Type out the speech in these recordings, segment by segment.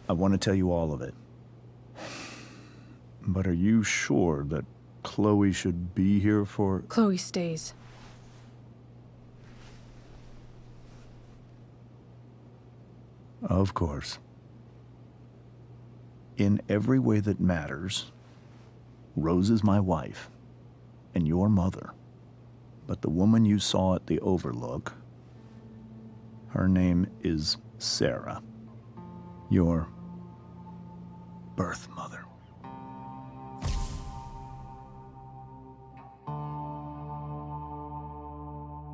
I want to tell you all of it. But are you sure that Chloe should be here for... Chloe stays. Of course. In every way that matters, Rose is my wife and your mother. But the woman you saw at the Overlook, her name is Sarah, your birth mother.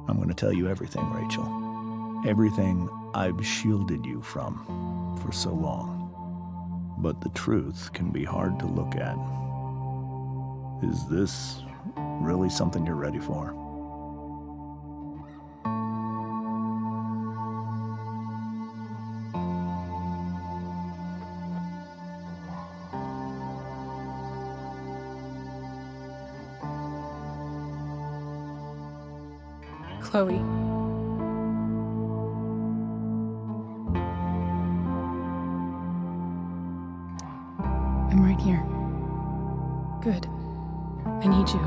I'm going to tell you everything, Rachel. Everything I've shielded you from for so long. But the truth can be hard to look at. Is this really something you're ready for? Chloe. I'm right here. Good. I need you.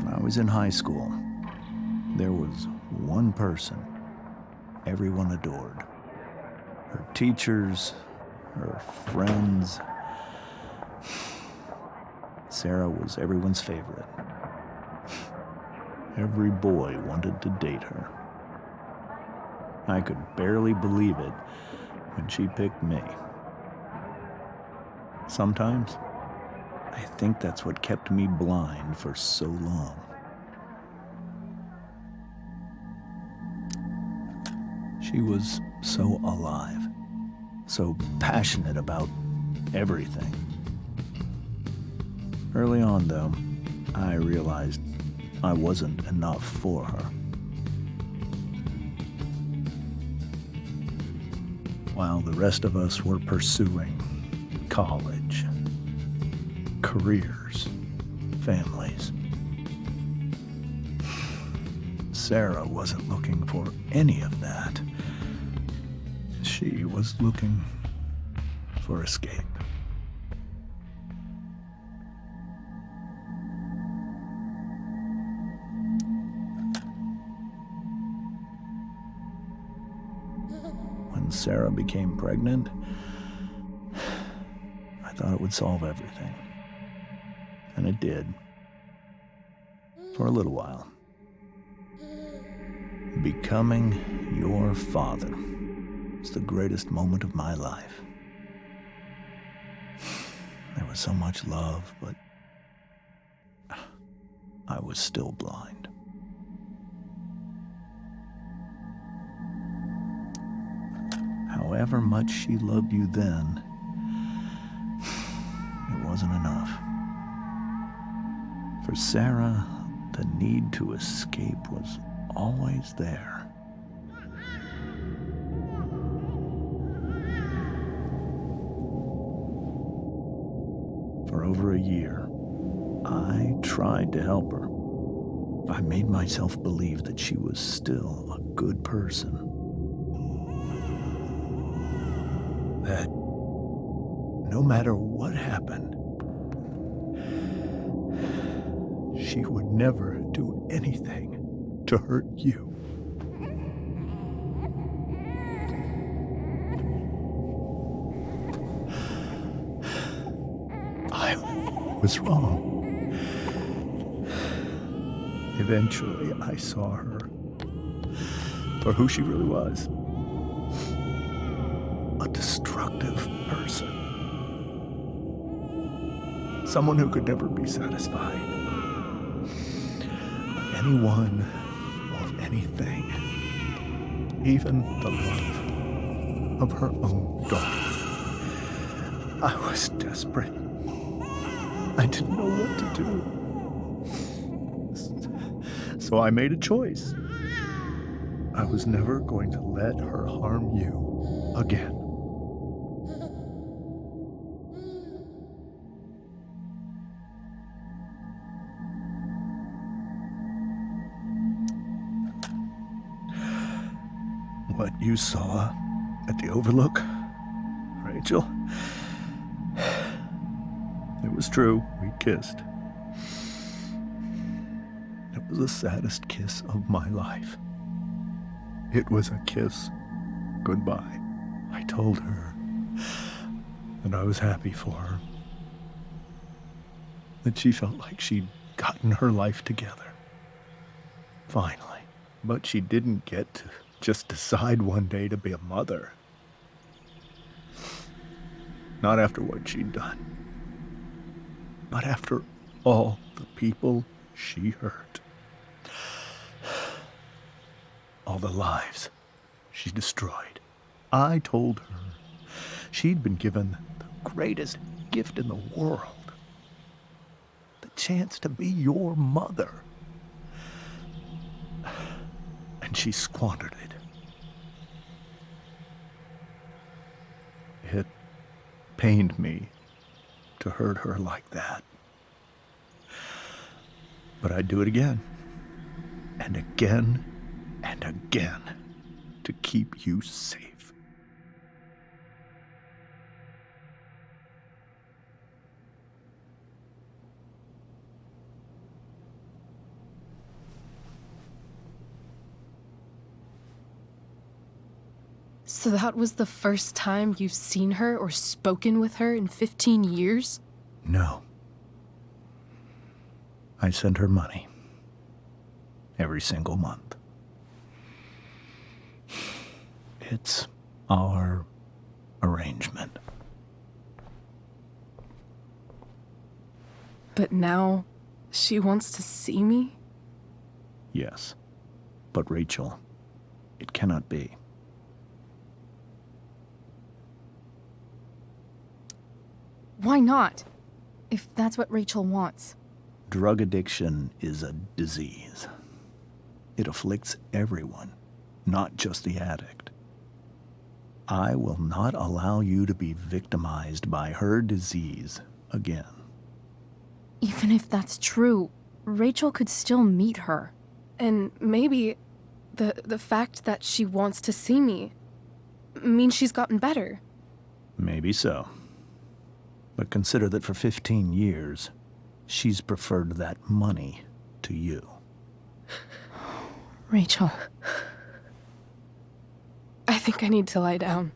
I was in high school. There was one person everyone adored. Her teachers, her friends. Sarah was everyone's favorite. Every boy wanted to date her. I could barely believe it when she picked me. Sometimes, I think that's what kept me blind for so long. She was so alive, so passionate about everything. Early on, though, I realized I wasn't enough for her. While the rest of us were pursuing college, careers, families, Sarah wasn't looking for any of that. She was looking for escape. When Sarah became pregnant, I thought it would solve everything. And it did. For a little while. Becoming your father was the greatest moment of my life. There was so much love, but I was still blind. However much she loved you then, it wasn't enough. For Sarah, the need to escape was always there. For over a year, I tried to help her. I made myself believe that she was still a good person. That no matter what happened, she would never do anything to hurt you. I was wrong. Eventually, I saw her for who she really was. A destructive person. Someone who could never be satisfied. Anyone or anything. Even the love of her own daughter. I was desperate. I didn't know what to do. So I made a choice. I was never going to let her harm you again. What you saw at the Overlook, Rachel, it was true. We kissed. It was the saddest kiss of my life. It was a kiss goodbye. I told her that I was happy for her, that she felt like she'd gotten her life together. Finally. But she didn't get to just decide one day to be a mother. Not after what she'd done. Not after all the people she hurt. All the lives she destroyed. I told her she'd been given the greatest gift in the world. The chance to be your mother. And she squandered it. It pained me to hurt her like that. But I'd do it again, and again, and again, to keep you safe. So that was the first time you've seen her or spoken with her in 15 years? No. I sent her money. Every single month. It's our arrangement. But now she wants to see me? Yes. But Rachel, it cannot be. Why not? If that's what Rachel wants. Drug addiction is a disease. It afflicts everyone, not just the addict. I will not allow you to be victimized by her disease again. Even if that's true, Rachel could still meet her. And maybe the fact that she wants to see me means she's gotten better. Maybe so. But consider that for 15 years, she's preferred that money to you. Rachel. I think I need to lie down.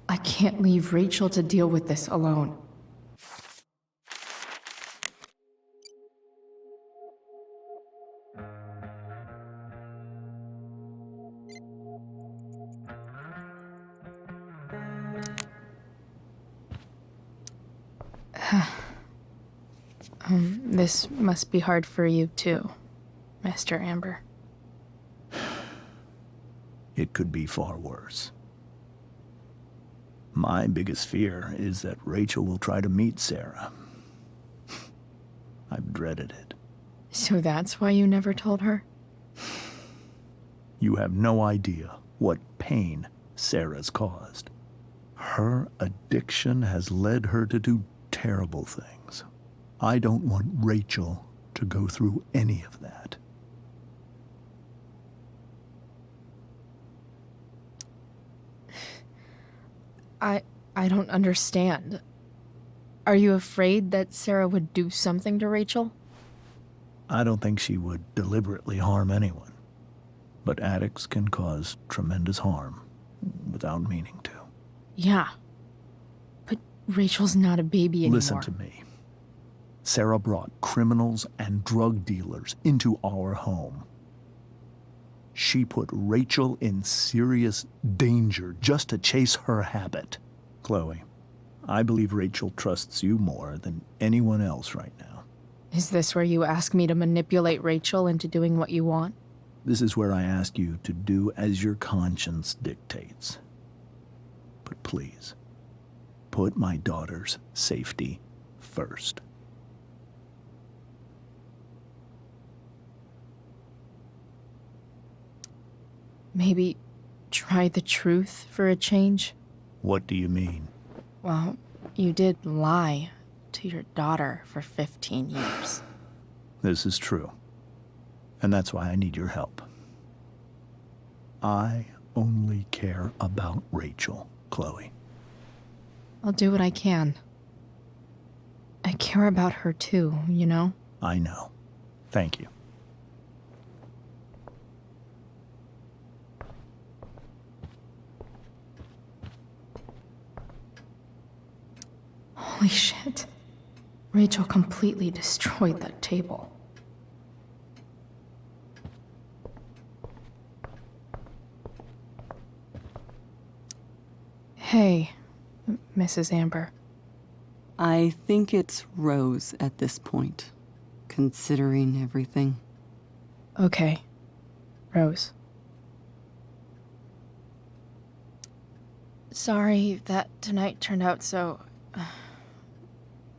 I can't leave Rachel to deal with this alone. This must be hard for you too, Mr. Amber. It could be far worse. My biggest fear is that Rachel will try to meet Sarah. I've dreaded it. So that's why you never told her? You have no idea what pain Sarah's caused. Her addiction has led her to do terrible things. I don't want Rachel to go through any of that. I don't understand. Are you afraid that Sarah would do something to Rachel? I don't think she would deliberately harm anyone. But addicts can cause tremendous harm without meaning to. Yeah. But Rachel's not a baby anymore. Listen to me. Sarah brought criminals and drug dealers into our home. She put Rachel in serious danger just to chase her habit. Chloe, I believe Rachel trusts you more than anyone else right now. Is this where you ask me to manipulate Rachel into doing what you want? This is where I ask you to do as your conscience dictates. But please, put my daughter's safety first. Maybe try the truth for a change? What do you mean? Well, you did lie to your daughter for 15 years. This is true. And that's why I need your help. I only care about Rachel, Chloe. I'll do what I can. I care about her too, you know? I know. Thank you. Holy shit. Rachel completely destroyed that table. Hey, Mrs. Amber. I think it's Rose at this point, considering everything. Okay, Rose. Sorry that tonight turned out so...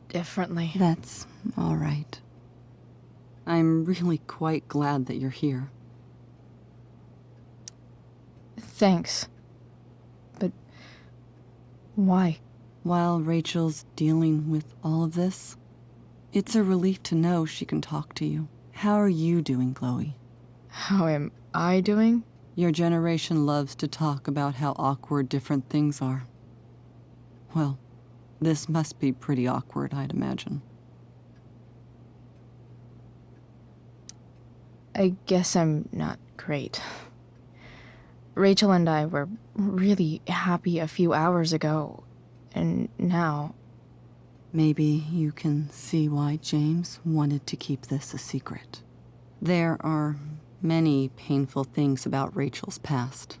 differently. That's all right. I'm really quite glad that you're here. Thanks. But why? While Rachel's dealing with all of this, it's a relief to know she can talk to you. How are you doing, Chloe? How am I doing? Your generation loves to talk about how awkward different things are. Well, this must be pretty awkward, I'd imagine. I guess I'm not great. Rachel and I were really happy a few hours ago, and now... Maybe you can see why James wanted to keep this a secret. There are many painful things about Rachel's past,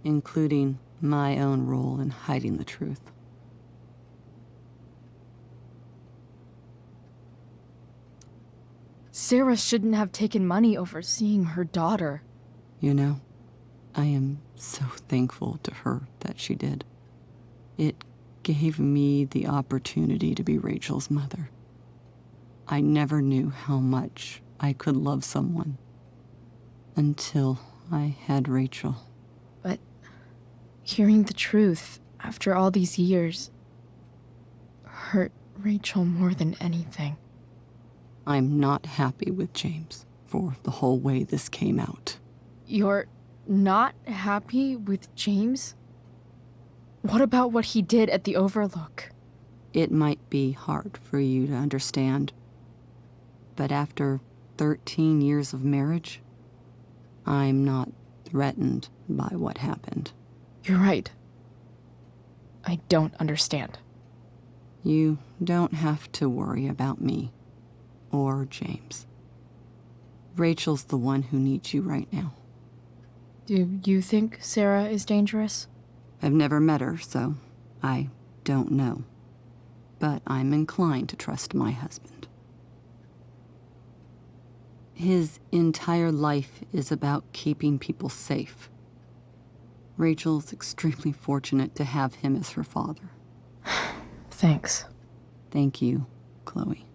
including my own role in hiding the truth. Sarah shouldn't have taken money over seeing her daughter. You know, I am so thankful to her that she did. It gave me the opportunity to be Rachel's mother. I never knew how much I could love someone until I had Rachel. But hearing the truth after all these years hurt Rachel more than anything. I'm not happy with James for the whole way this came out. You're not happy with James? What about what he did at the Overlook? It might be hard for you to understand, but after 13 years of marriage, I'm not threatened by what happened. You're right. I don't understand. You don't have to worry about me or James. Rachel's the one who needs you right now. Do you think Sarah is dangerous? I've never met her, so I don't know. But I'm inclined to trust my husband. His entire life is about keeping people safe. Rachel's extremely fortunate to have him as her father. Thanks. Thank you, Chloe.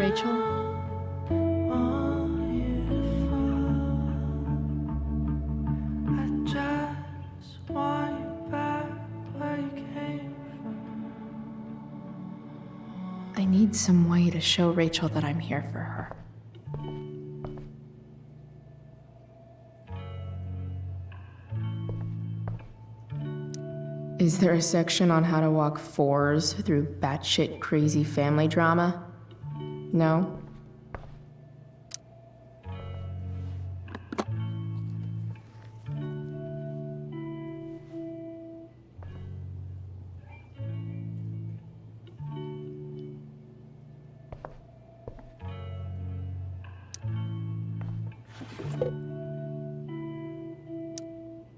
Rachel? I need some way to show Rachel that I'm here for her. Is there a section on how to walk fours through batshit crazy family drama? No?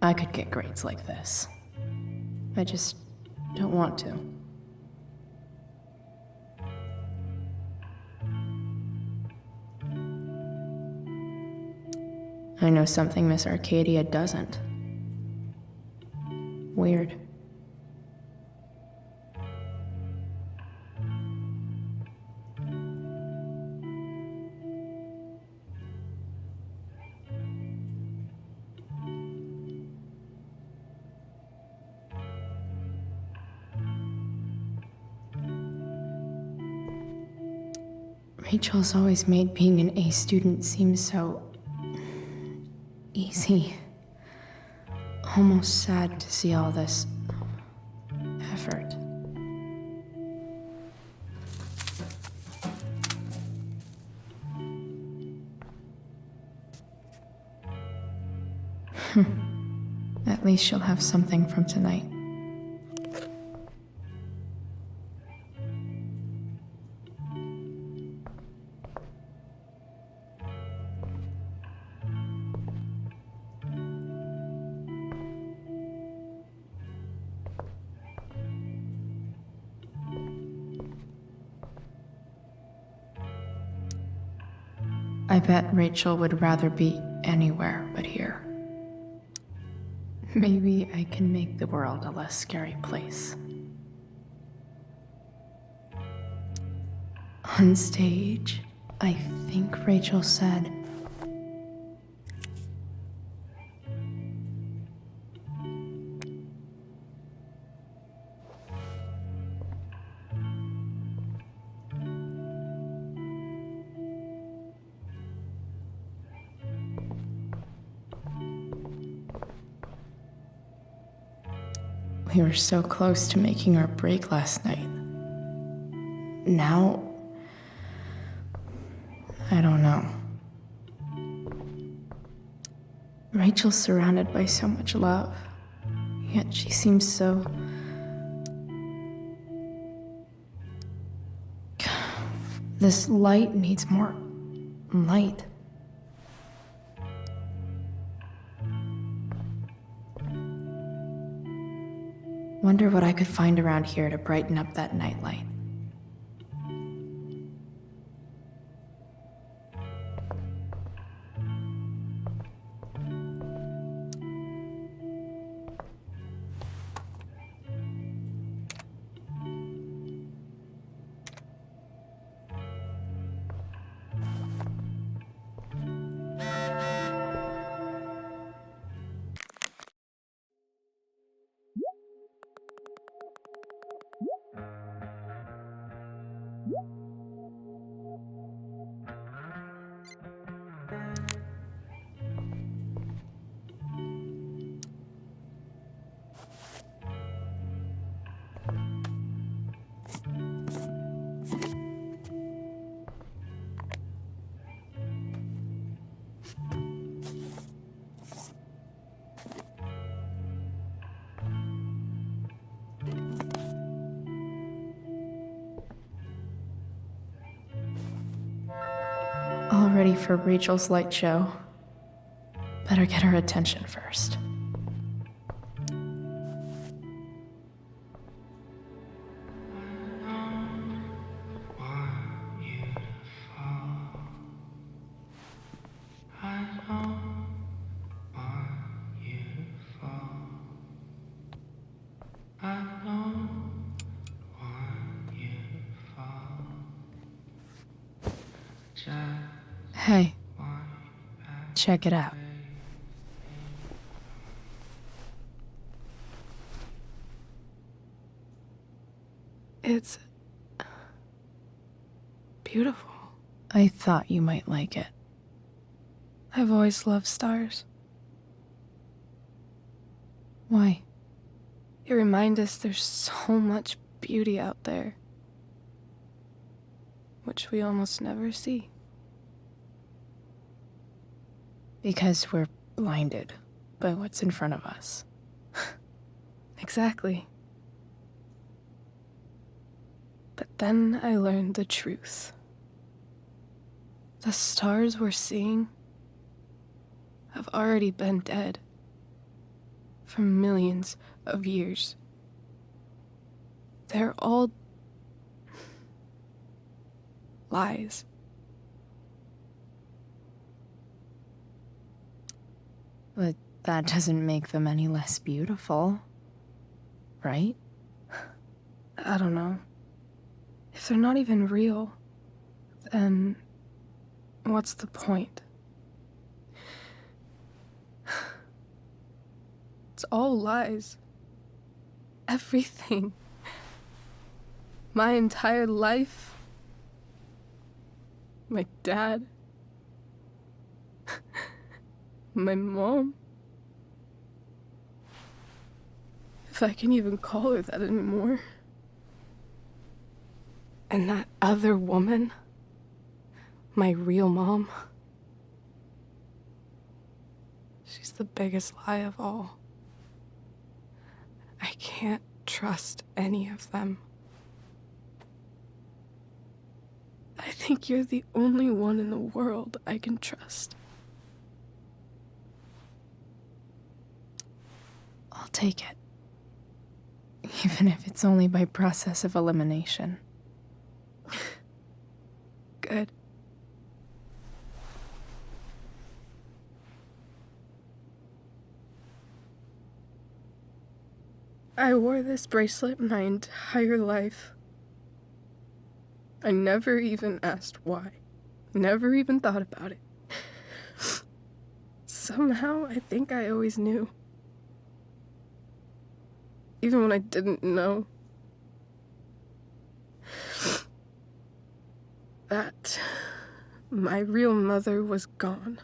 I could get grades like this. I just don't want to. I know something Miss Arcadia doesn't. Weird. Rachel's always made being an A student seem so easy. Almost sad to see all this effort. At least she'll have something from tonight. I bet Rachel would rather be anywhere but here. Maybe I can make the world a less scary place. On stage, I think Rachel said, we were so close to making our break last night. Now, I don't know. Rachel's surrounded by so much love, yet she seems so... This light needs more light. Wonder what I could find around here to brighten up that nightlight. All ready for Rachel's light show. Better get her attention first. Hey, check it out. It's beautiful. I thought you might like it. I've always loved stars. Why? They remind us there's so much beauty out there, which we almost never see. Because we're blinded by what's in front of us. Exactly. But then I learned the truth. The stars we're seeing have already been dead for millions of years. They're all lies. But that doesn't make them any less beautiful, right? I don't know. If they're not even real, then what's the point? It's all lies. Everything. My entire life. My dad. My mom. If I can even call her that anymore. And that other woman. My real mom. She's the biggest lie of all. I can't trust any of them. I think you're the only one in the world I can trust. I'll take it. Even if it's only by process of elimination. Good. I wore this bracelet my entire life. I never even asked why. Never even thought about it. Somehow, I think I always knew. Even when I didn't know. That my real mother was gone.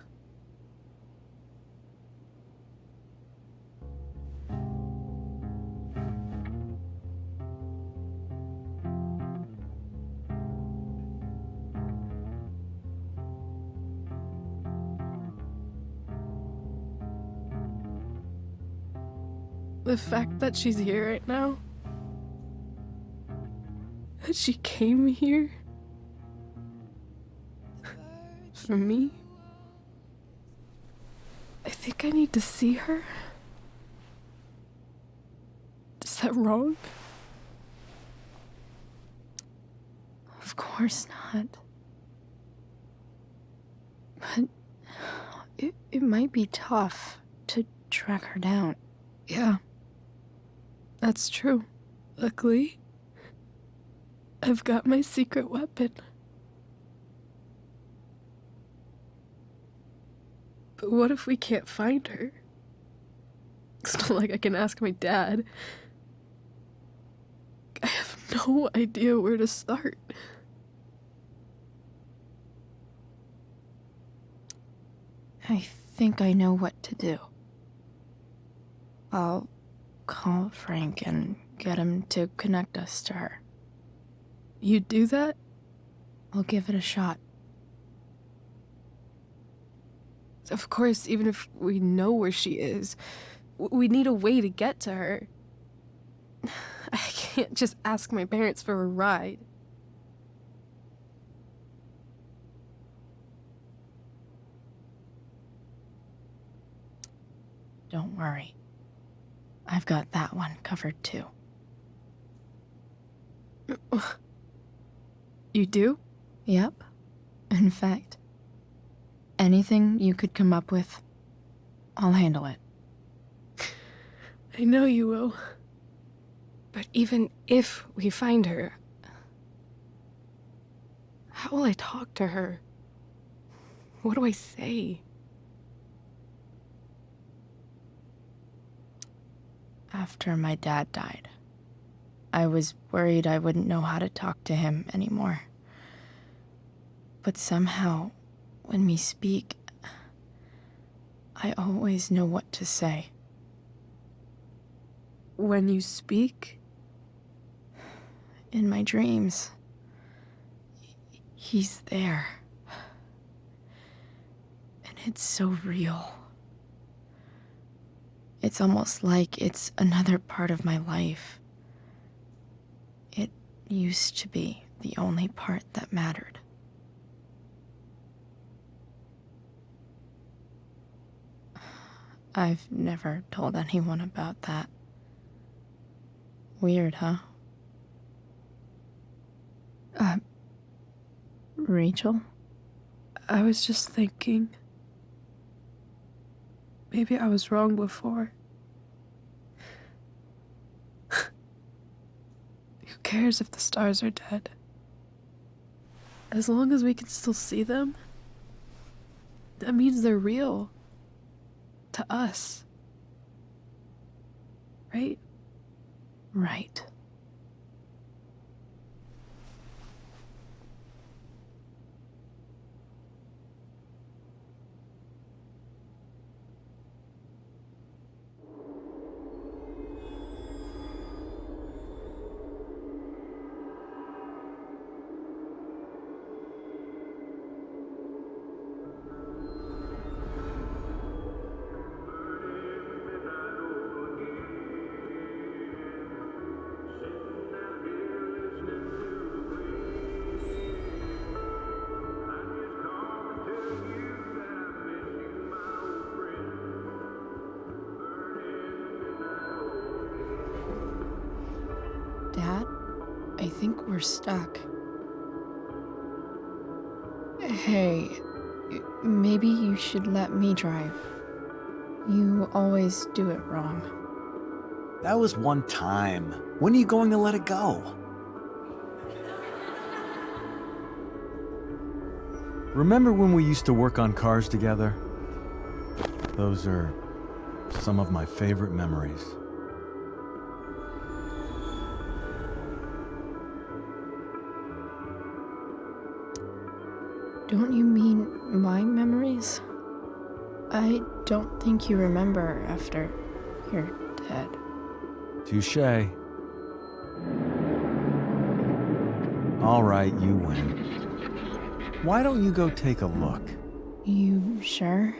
The fact that she's here right now, that she came here for me, I think I need to see her. Is that wrong? Of course not. But it might be tough to track her down. Yeah. That's true. Luckily, I've got my secret weapon. But what if we can't find her? It's not like I can ask my dad. I have no idea where to start. I think I know what to do. I'll call Frank and get him to connect us to her. You'd do that? I'll give it a shot. Of course, even if we know where she is, we need a way to get to her. I can't just ask my parents for a ride. Don't worry. I've got that one covered too. You do? Yep. In fact, anything you could come up with, I'll handle it. I know you will. But even if we find her, how will I talk to her? What do I say? After my dad died, I was worried I wouldn't know how to talk to him anymore. But somehow, when we speak, I always know what to say. When you speak? In my dreams, he's there. And it's so real. It's almost like it's another part of my life. It used to be the only part that mattered. I've never told anyone about that. Weird, huh? Rachel? I was just thinking. Maybe I was wrong before. Who cares if the stars are dead? As long as we can still see them, that means they're real. To us. Right? Right. Dad, I think we're stuck. Hey, maybe you should let me drive. You always do it wrong. That was one time. When are you going to let it go? Remember when we used to work on cars together? Those are some of my favorite memories. Don't you mean my memories? I don't think you remember after you're dead. Touché. All right, you win. Why don't you go take a look? You sure?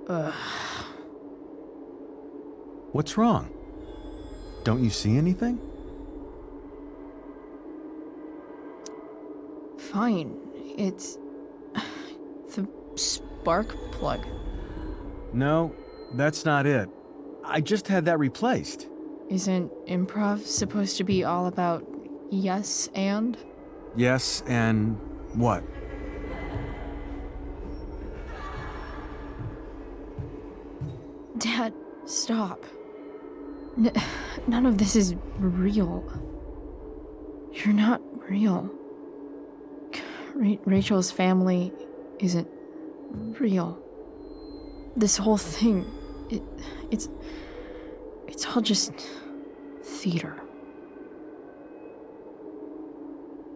Ugh. What's wrong? Don't you see anything? Fine. It's the spark plug. No, that's not it. I just had that replaced. Isn't improv supposed to be all about yes and? Yes, and what? Dad, stop. None of this is real. You're not real. Rachel's family isn't real. This whole thing, it's all just theater.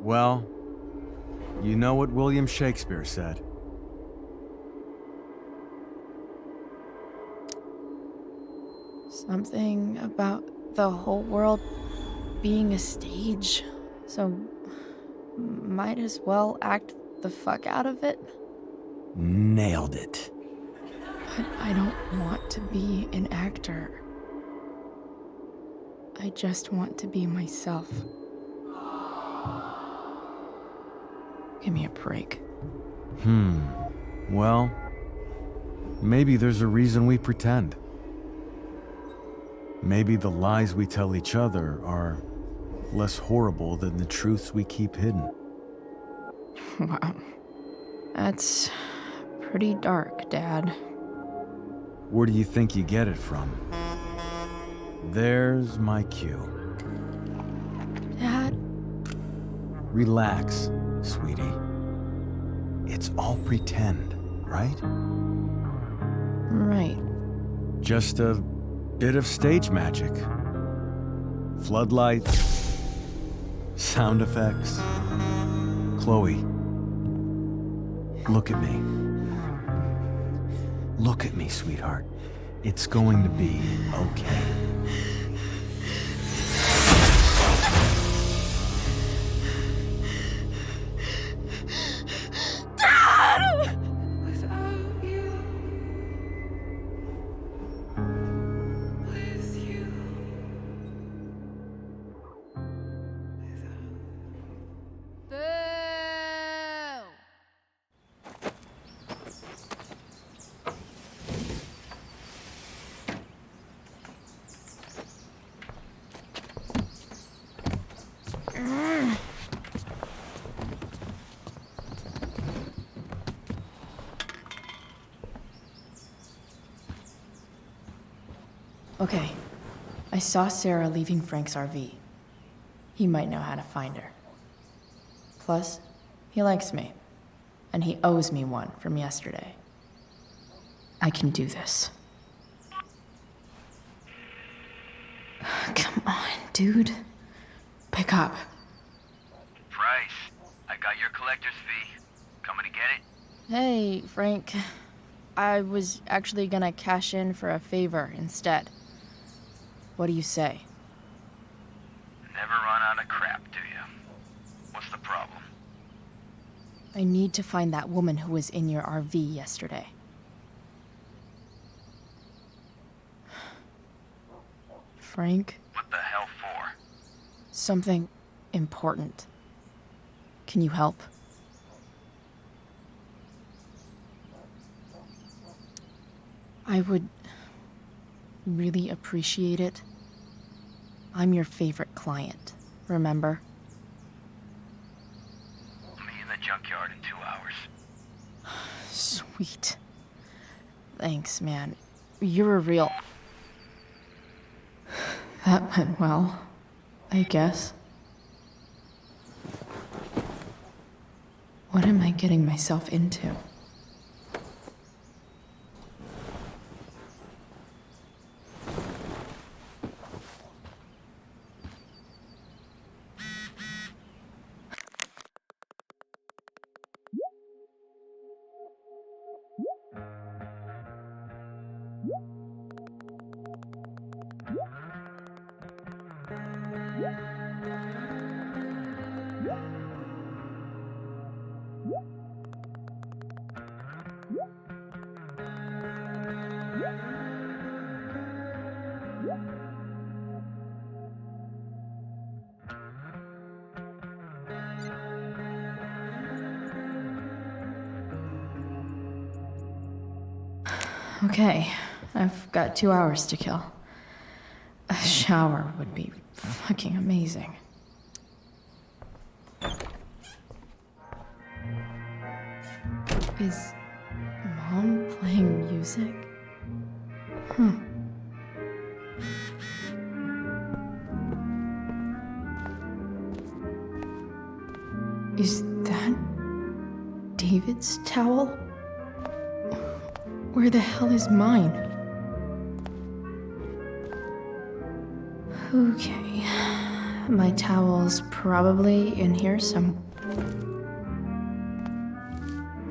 Well, you know what William Shakespeare said. Something about the whole world being a stage, so might as well act the fuck out of it. Nailed it. But I don't want to be an actor. I just want to be myself. Give me a break. Well, maybe there's a reason we pretend. maybe the lies we tell each other are less horrible than the truths we keep hidden. Wow. That's pretty dark, Dad. Where do you think you get it from? There's my cue. Dad? Relax, sweetie. It's all pretend, right? Right. Just a bit of stage magic. Floodlights, sound effects. Chloe, look at me. Look at me, sweetheart. It's going to be okay. Okay. I saw Sarah leaving Frank's RV. He might know how to find her. Plus, he likes me. And he owes me one from yesterday. I can do this. Come on, dude. Pick up. Price, I got your collector's fee. Coming to get it? Hey, Frank. I was actually gonna cash in for a favor instead. What do you say? Never run out of crap, do you? What's the problem? I need to find that woman who was in your RV yesterday. Frank? What the hell for? Something important. Can you help? I would really appreciate it. I'm your favorite client, remember? Meet in the junkyard in 2 hours. Sweet. Thanks, man. You're a real... That went well, I guess. What am I getting myself into? Okay, I've got 2 hours to kill. A shower would be fucking amazing. Is Mom playing music? Huh. Is that David's towel? Where the hell is mine? Okay. My towel's probably in here some...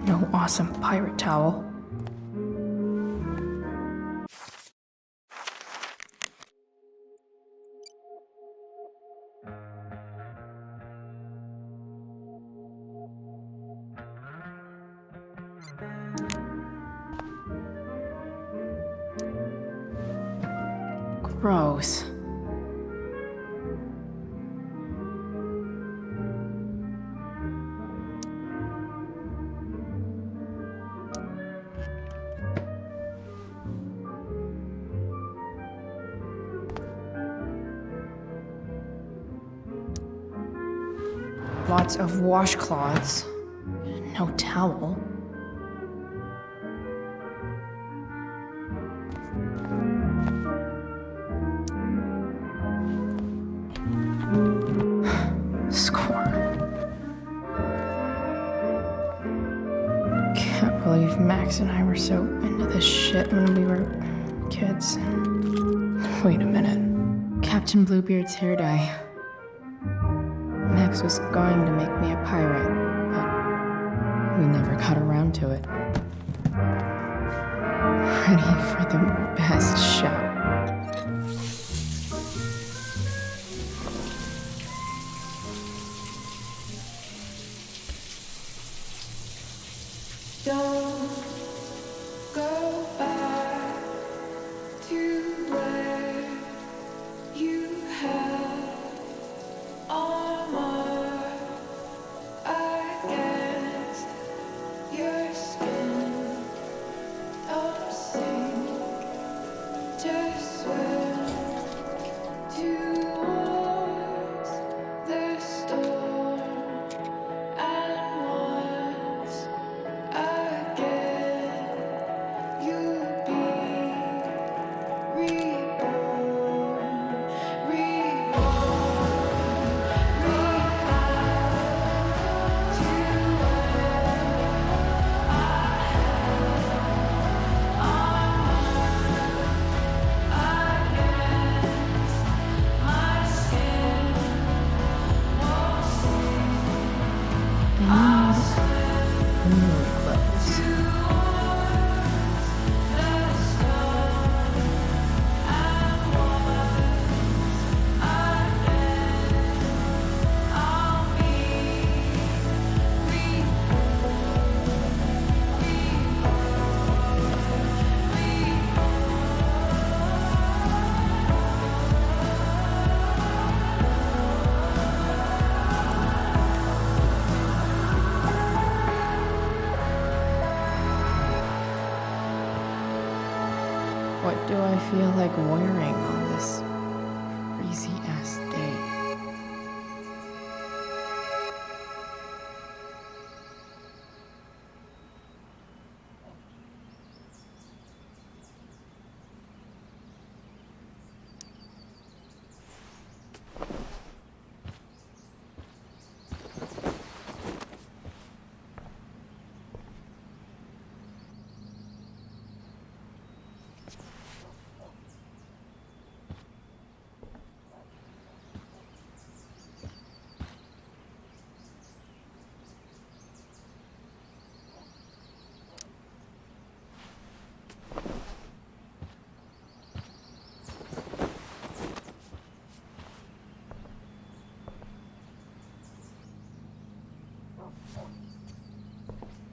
No awesome pirate towel. Gross. Lots of washcloths. No towel. Score. Can't believe Max and I were so into this shit when we were kids. Wait a minute. Captain Bluebeard's hair dye. Max was going to make me a pirate, but we never got around to it. Ready for the best show. Don't go back to where you had armor against your skin. Don't sink, just swim towards the storm. And once again, you'll be reborn, What do I feel like wearing on this crazy ass day?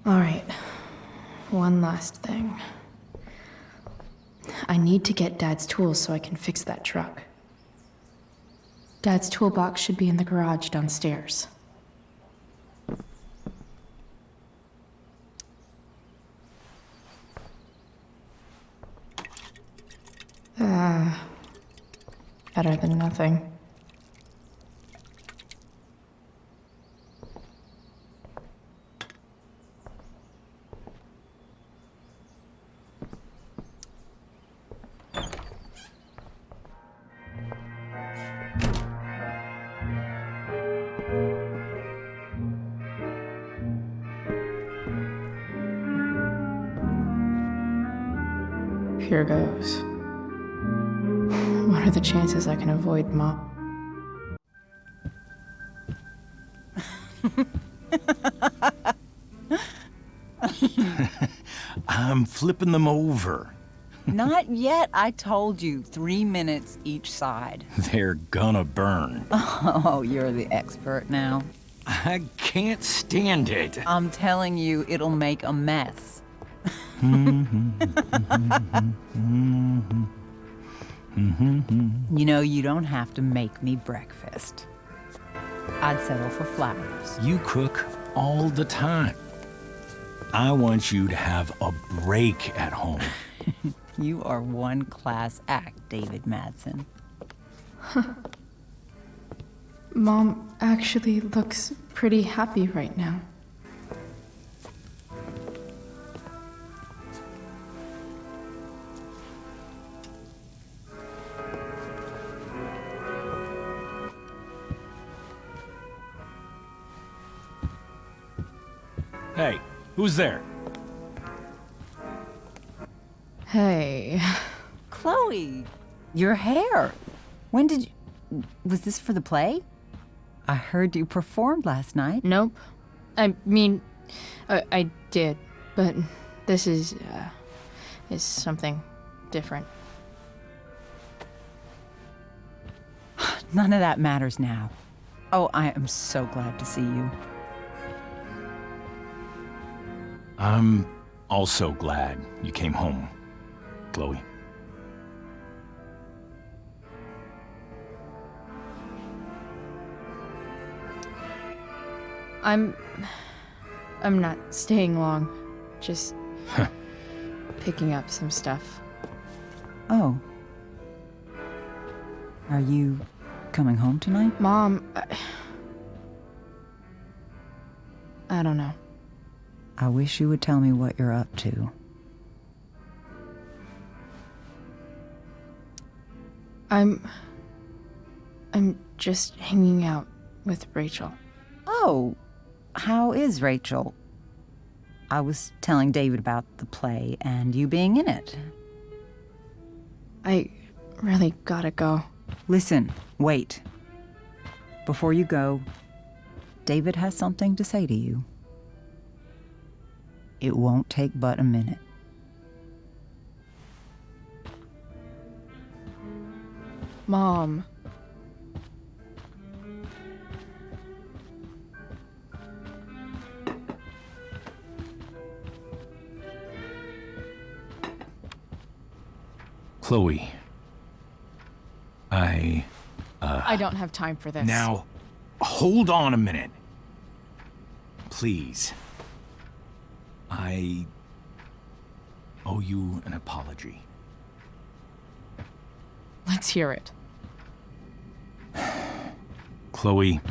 All right, one last thing. I need to get Dad's tools so I can fix that truck. Dad's toolbox should be in the garage downstairs. Better than nothing. Here goes. What are the chances I can avoid Mom? I'm flipping them over. Not yet. I told you, 3 minutes each side. They're gonna burn. Oh, you're the expert now. I can't stand it. I'm telling you, it'll make a mess. You know, you don't have to make me breakfast. I'd settle for flowers. You cook all the time. I want you to have a break at home. You are one class act, David Madsen. Mom actually looks pretty happy right now. Hey, who's there? Hey. Chloe, your hair. When did you... Was this for the play? I heard you performed last night. Nope. I mean, I did, but this is something different. None of that matters now. Oh, I am so glad to see you. I'm also glad you came home, Chloe. I'm not staying long. Just picking up some stuff. Oh. Are you coming home tonight? Mom, I don't know. I wish you would tell me what you're up to. I'm just hanging out with Rachel. Oh, how is Rachel? I was telling David about the play and you being in it. I really gotta go. Listen, wait. Before you go, David has something to say to you. It won't take but a minute. Mom. Chloe. I don't have time for this. Now, hold on a minute. Please. I owe you an apology. Let's hear it. Chloe,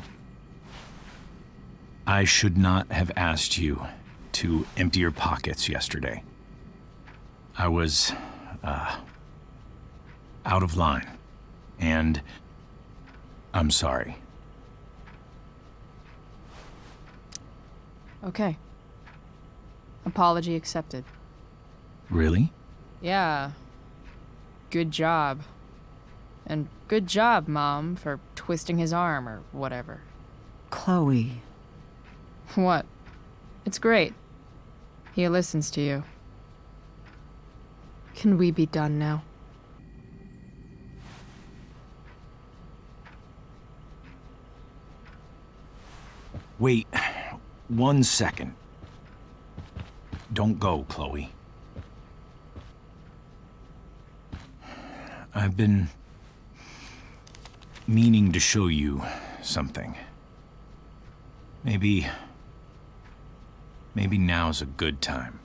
I should not have asked you to empty your pockets yesterday. I was, out of line, and I'm sorry. Okay. Apology accepted. Really? Yeah. Good job. And good job, Mom, for twisting his arm or whatever. Chloe. What? It's great. He listens to you. Can we be done now? Wait 1 second. Don't go, Chloe. I've been meaning to show you something. Maybe now's a good time.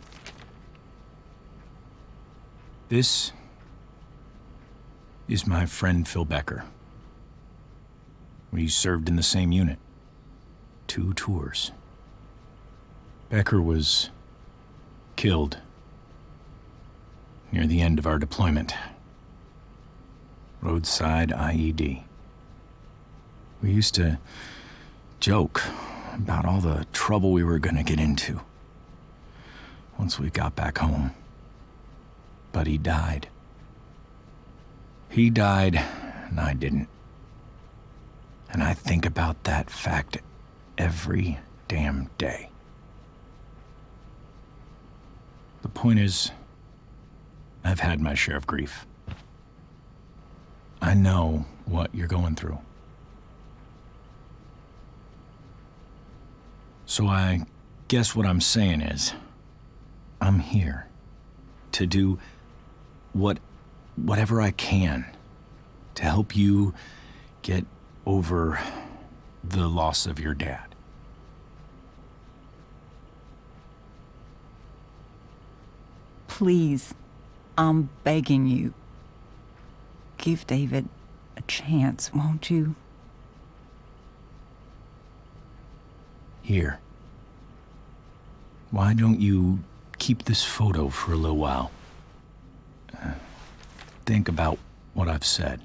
This is my friend Phil Becker. We served in the same unit. 2 tours. Becker was killed near the end of our deployment. Roadside IED. We used to joke about all the trouble we were gonna get into once we got back home. But he died. He died, and I didn't. And I think about that fact every damn day. The point is, I've had my share of grief. I know what you're going through. So I guess what I'm saying is, I'm here to do whatever I can to help you get over the loss of your dad. Please, I'm begging you. Give David a chance, won't you? Here. Why don't you keep this photo for a little while? Think about what I've said.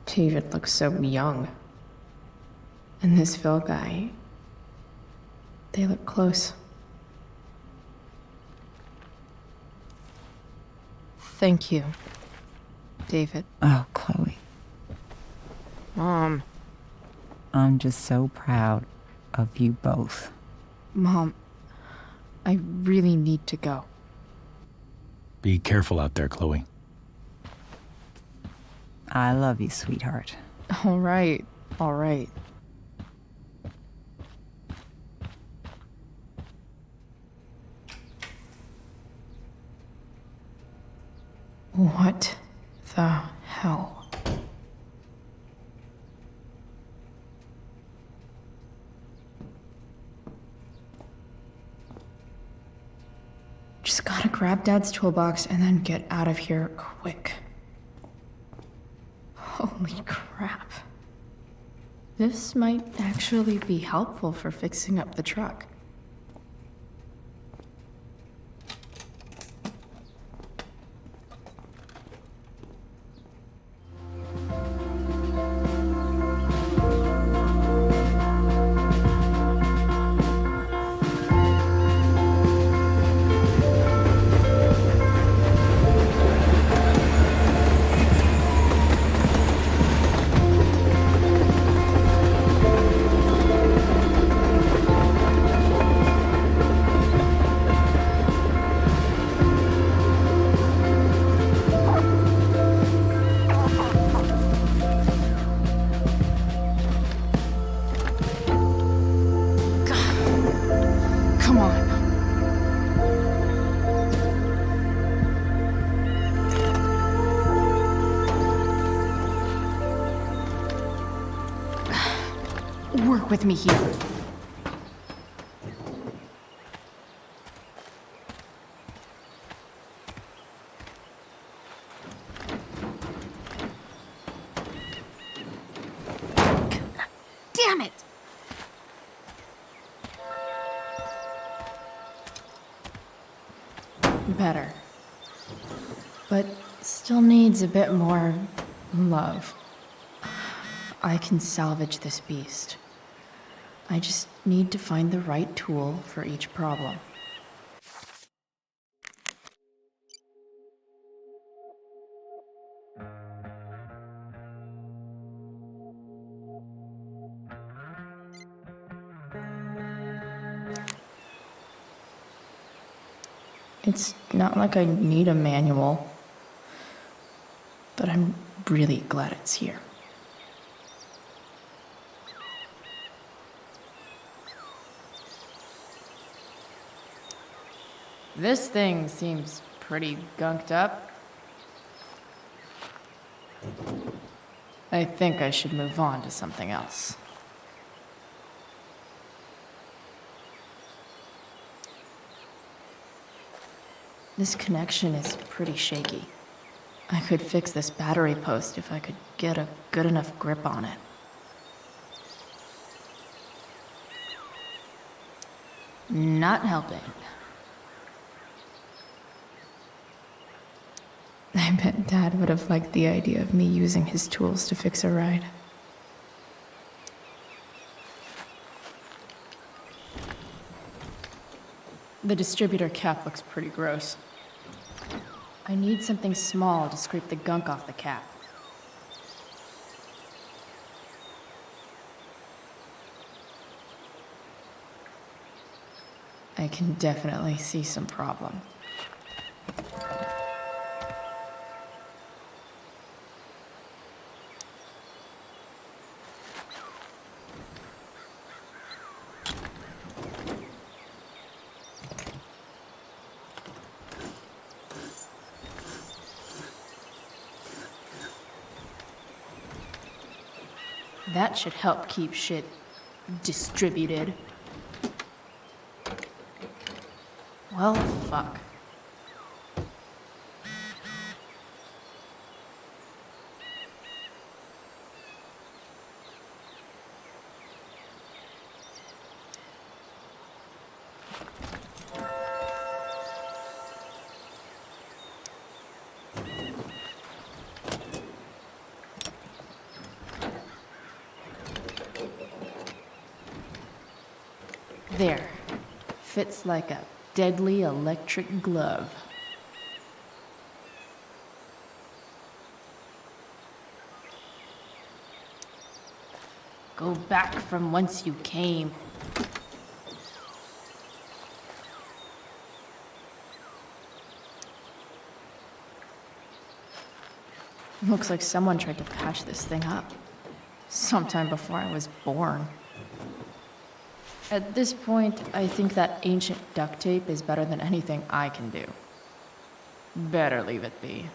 David looks so young. And this Phil guy, they look close. Thank you, David. Oh, Chloe. Mom. I'm just so proud of you both. Mom, I really need to go. Be careful out there, Chloe. I love you, sweetheart. All right, all right. What the hell? Just gotta grab Dad's toolbox and then get out of here quick. Holy crap. This might actually be helpful for fixing up the truck. Come on. Work with me here. Damn it! Better. But still needs a bit more love. I can salvage this beast. I just need to find the right tool for each problem. It's not like I need a manual, but I'm really glad it's here. This thing seems pretty gunked up. I think I should move on to something else. This connection is pretty shaky. I could fix this battery post if I could get a good enough grip on it. Not helping. I bet Dad would have liked the idea of me using his tools to fix a ride. The distributor cap looks pretty gross. I need something small to scrape the gunk off the cap. I can definitely see some problem. That should help keep shit distributed. Well, fuck. There. Fits like a deadly electric glove. Go back from whence you came. Looks like someone tried to patch this thing up. Sometime before I was born. At this point, I think that ancient duct tape is better than anything I can do. Better leave it be.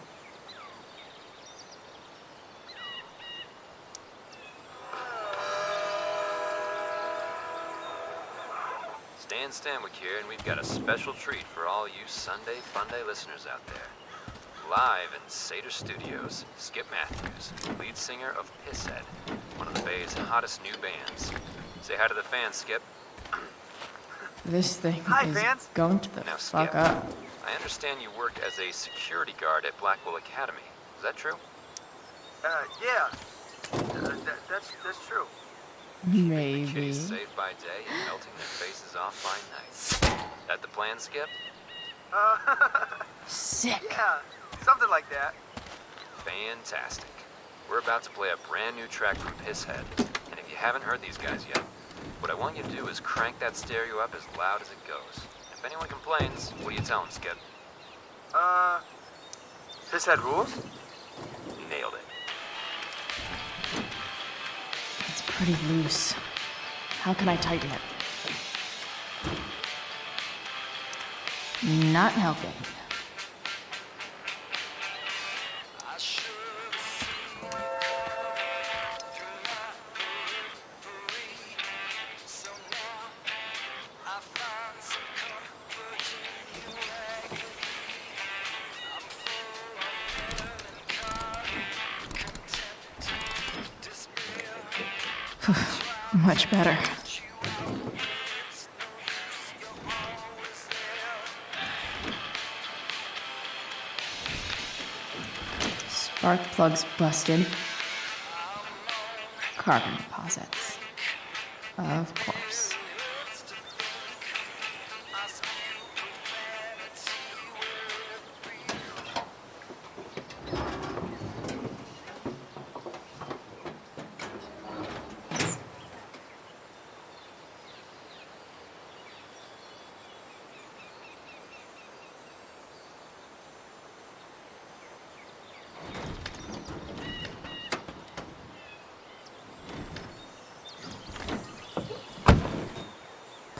Stan Stanwyck here, and we've got a special treat for all you Sunday Funday listeners out there. Live in Seder Studios, Skip Matthews, lead singer of Pisshead, one of the Bay's hottest new bands. Say hi to the fans, Skip. This thing is fans. going to the Now, fuck Skip, up. I understand you work as a security guard at Blackwell Academy. Is that true? Yeah. That's true. Maybe. Kids safe by day and melting their faces off by night. That the plan, Skip? Sick. Yeah, something like that. Fantastic. We're about to play a brand new track from Pisshead, and if you haven't heard these guys yet, what I want you to do is crank that stereo up as loud as it goes. If anyone complains, what do you tell them, Skip? Pisshead rules? Nailed it. It's pretty loose. How can I tighten it? Not helping. Much better. Spark plugs busted. Carbon deposits. Of course.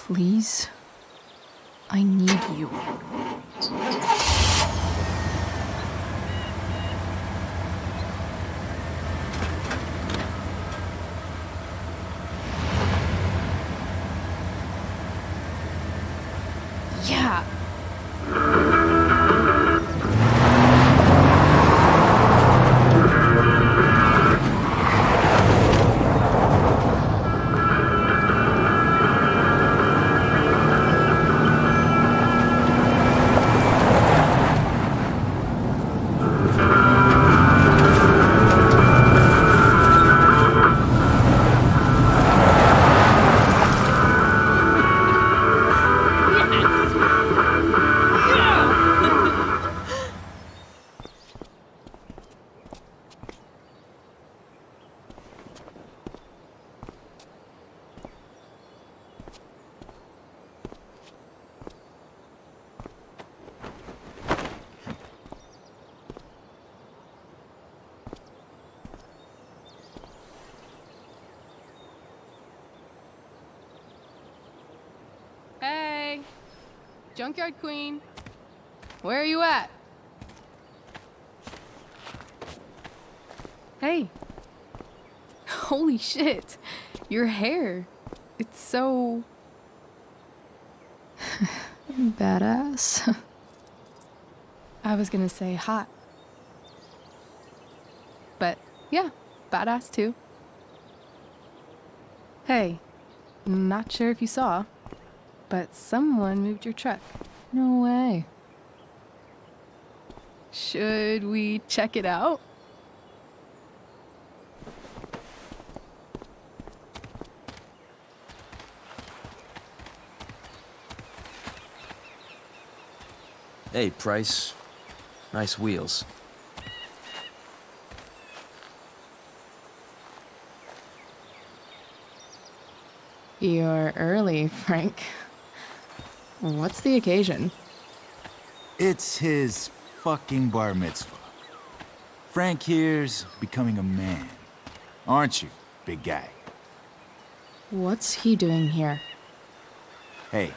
Please, I need you. Yeah. Hey, Junkyard Queen. Where are you at? Hey. Holy shit. Your hair. It's so... Badass. I was gonna say hot. But yeah, badass too. Hey, not sure if you saw, but someone moved your truck. No way. Should we check it out? Hey, Price. Nice wheels. You're early, Frank. What's the occasion? It's his fucking bar mitzvah. Frank here's becoming a man. Aren't you, big guy? What's he doing here? Hey,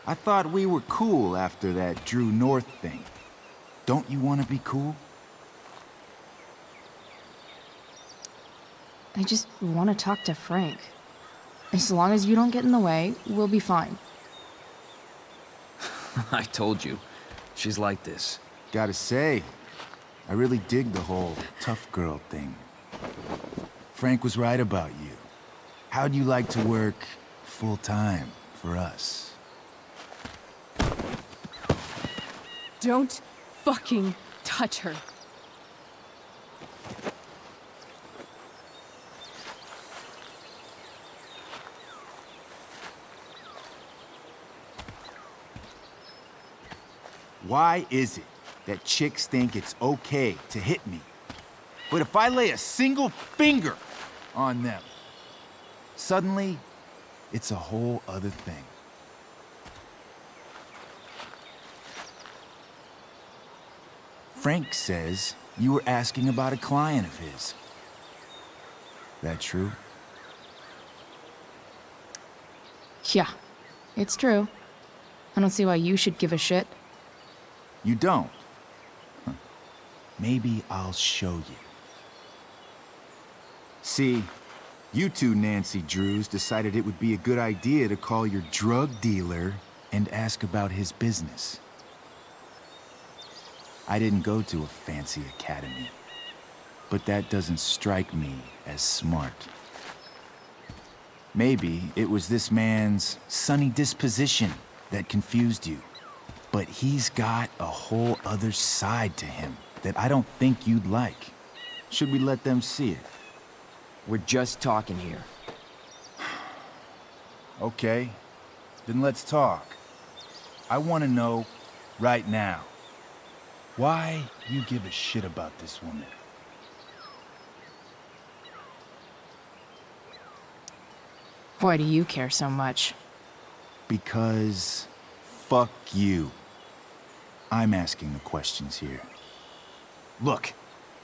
I thought we were cool after that Drew North thing. Don't you want to be cool? I just want to talk to Frank. As long as you don't get in the way, we'll be fine. I told you. She's like this. Gotta say, I really dig the whole tough girl thing. Frank was right about you. How'd you like to work full-time for us? Don't fucking touch her. Why is it that chicks think it's okay to hit me? But if I lay a single finger on them, suddenly, it's a whole other thing. Frank says you were asking about a client of his. That true? Yeah, it's true. I don't see why you should give a shit. You don't? Huh. Maybe I'll show you. See, you two Nancy Drews decided it would be a good idea to call your drug dealer and ask about his business. I didn't go to a fancy academy, but that doesn't strike me as smart. Maybe it was this man's sunny disposition that confused you. But he's got a whole other side to him that I don't think you'd like. Should we let them see it? We're just talking here. Okay, then let's talk. I want to know right now why you give a shit about this woman. Why do you care so much? Because fuck you. I'm asking the questions here. Look,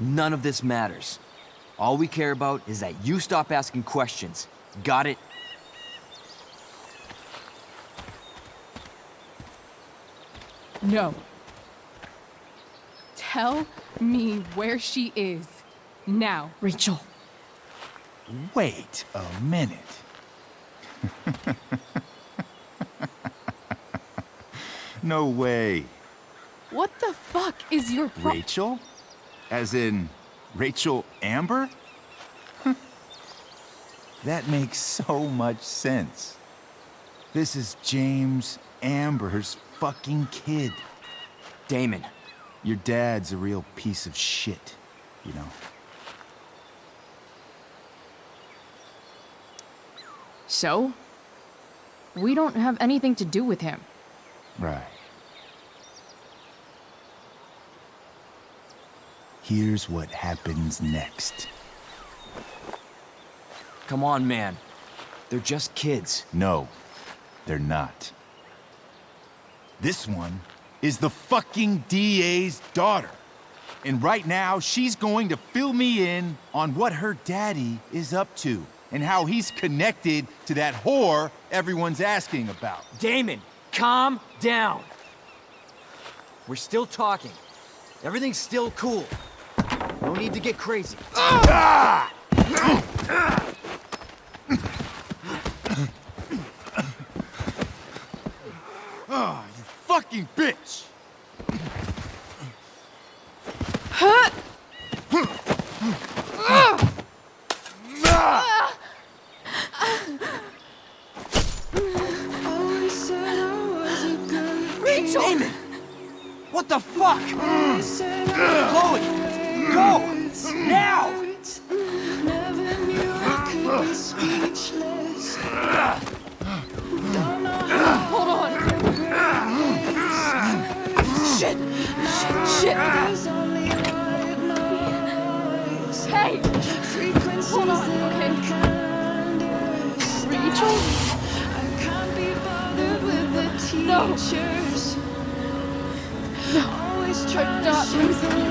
none of this matters. All we care about is that you stop asking questions. Got it? No. Tell me where she is. Now. Rachel. Wait a minute. No way. What the fuck is your Rachel? As in, Rachel Amber? That makes so much sense. This is James Amber's fucking kid. Damon. Your dad's a real piece of shit, you know? So? We don't have anything to do with him. Right. Here's what happens next. Come on, man. They're just kids. No, they're not. This one is the fucking DA's daughter. And right now, she's going to fill me in on what her daddy is up to and how he's connected to that whore everyone's asking about. Damon, calm down. We're still talking. Everything's still cool. No need to get crazy. Ah! Oh, you fucking bitch! Rachel! Damon! What the fuck? Chloe! Go! Now! Never knew I could be speechless. Don't know how. Hold on. Shit! Shit! There's only white noise. Hey! Frequencies Hold on, that okay. can't understand. Rachel? I can't be bothered with the No. teachers. No. Always I'm trying to not shift losing the you. way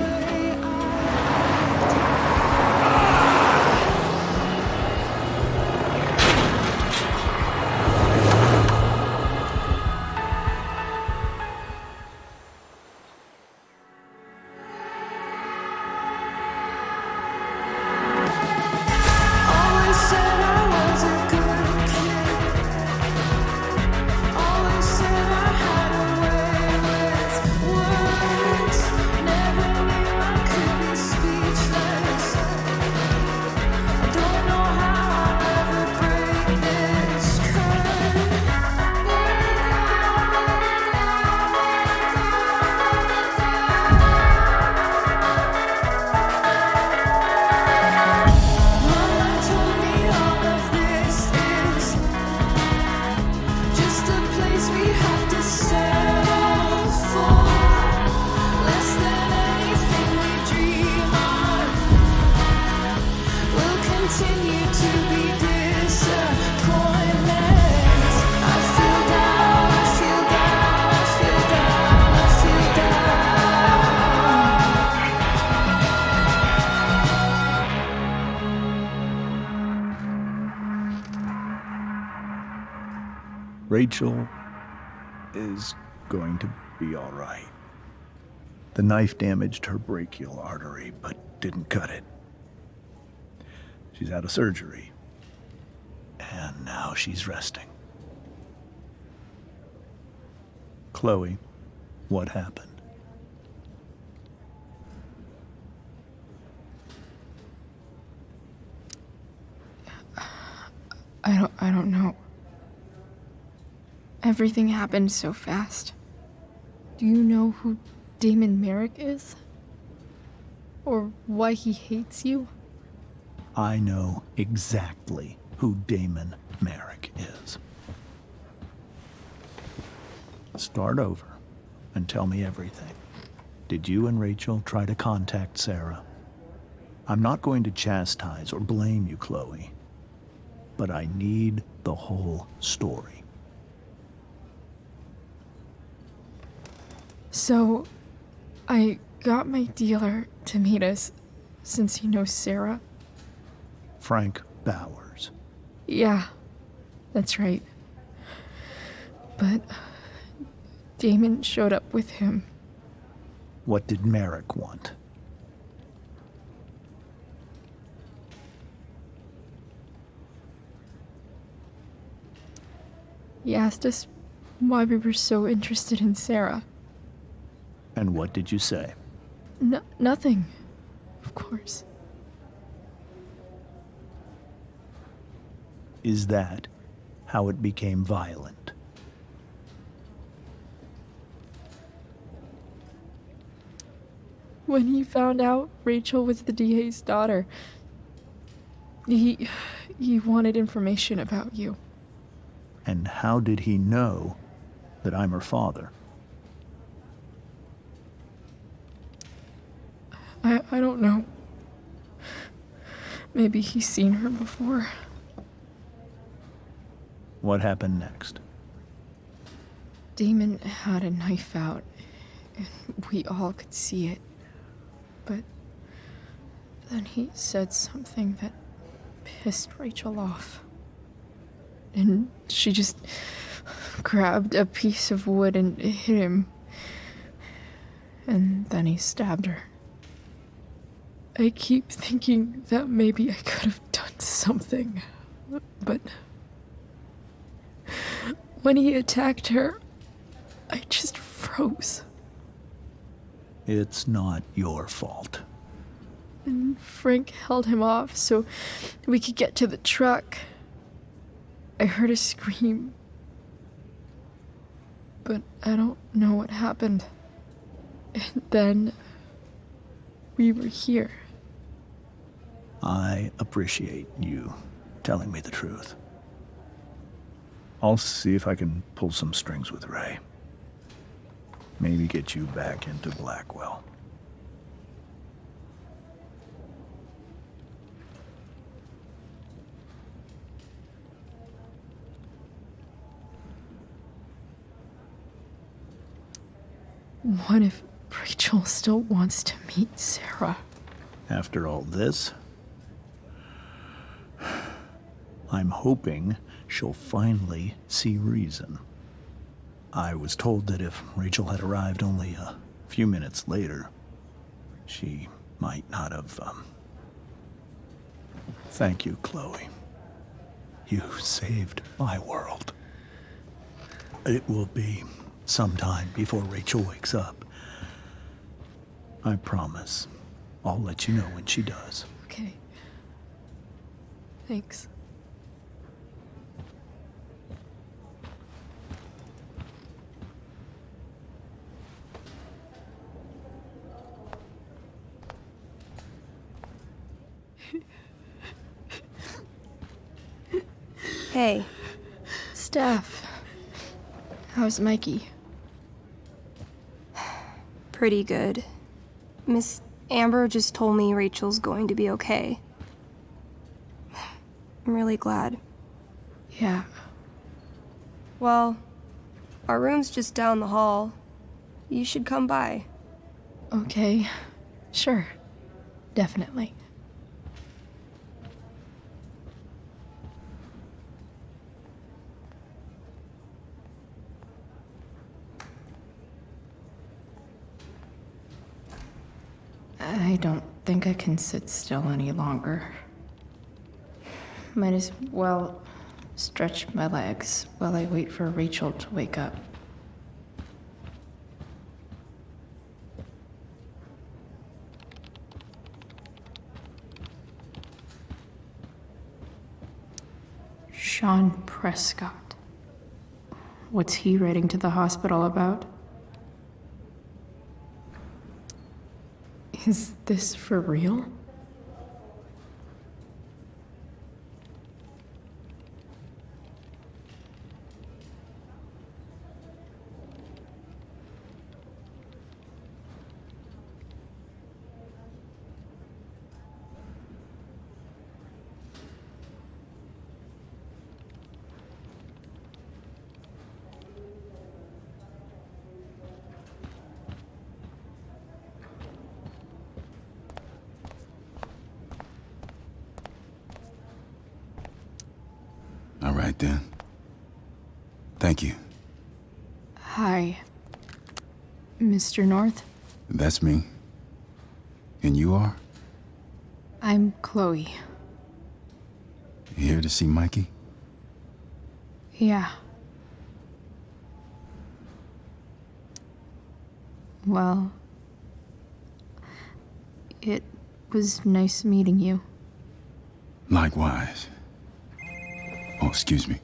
always said I was a good kid. Always said I had a way with words. Never knew I could be speechless. I don't know how I'll ever break this Mama told me all of this is just a place we have to settle for. Less than anything we dream of. We'll continue to be disappointments. I feel down, I feel down, I feel down, I feel Rachel is going to be all right. The knife damaged her brachial artery, but didn't cut it. She's out of surgery, and now she's resting. Chloe, what happened? I don't know. Everything happened so fast. Do you know who Damon Merrick is? Or why he hates you? I know exactly who Damon Merrick is. Start over and tell me everything. Did you and Rachel try to contact Sarah? I'm not going to chastise or blame you, Chloe, but I need the whole story. So, I got my dealer to meet us since he knows Sarah. Frank Bowers. Yeah, that's right. But Damon showed up with him. What did Merrick want? He asked us why we were so interested in Sarah. And what did you say? Nothing, of course. Is that how it became violent? When he found out Rachel was the DA's daughter, he wanted information about you. And how did he know that I'm her father? I don't know. Maybe he's seen her before. What happened next? Damon had a knife out, and we all could see it. But then he said something that pissed Rachel off. And she just grabbed a piece of wood and hit him. And then he stabbed her. I keep thinking that maybe I could have done something, but when he attacked her, I just froze. Rose. It's not your fault. And Frank held him off so we could get to the truck. I heard a scream. But I don't know what happened. And then we were here. I appreciate you telling me the truth. I'll see if I can pull some strings with Ray. Maybe get you back into Blackwell. What if Rachel still wants to meet Sarah? After all this, I'm hoping she'll finally see reason. I was told that if Rachel had arrived only a few minutes later, she might not have, Thank you, Chloe. You saved my world. It will be some time before Rachel wakes up. I promise. I'll let you know when she does. Okay. Thanks. Hey. Steph. How's Mikey? Pretty good. Miss Amber just told me Rachel's going to be okay. I'm really glad. Yeah. Well, our room's just down the hall. You should come by. Okay. Sure. Definitely. I don't think I can sit still any longer. Might as well stretch my legs while I wait for Rachel to wake up. Sean Prescott. What's he writing to the hospital about? Is this for real? All right, then. Thank you. Hi, Mr. North. That's me. And you are? I'm Chloe. Here to see Mikey? Yeah. Well, it was nice meeting you. Likewise. Oh, excuse me.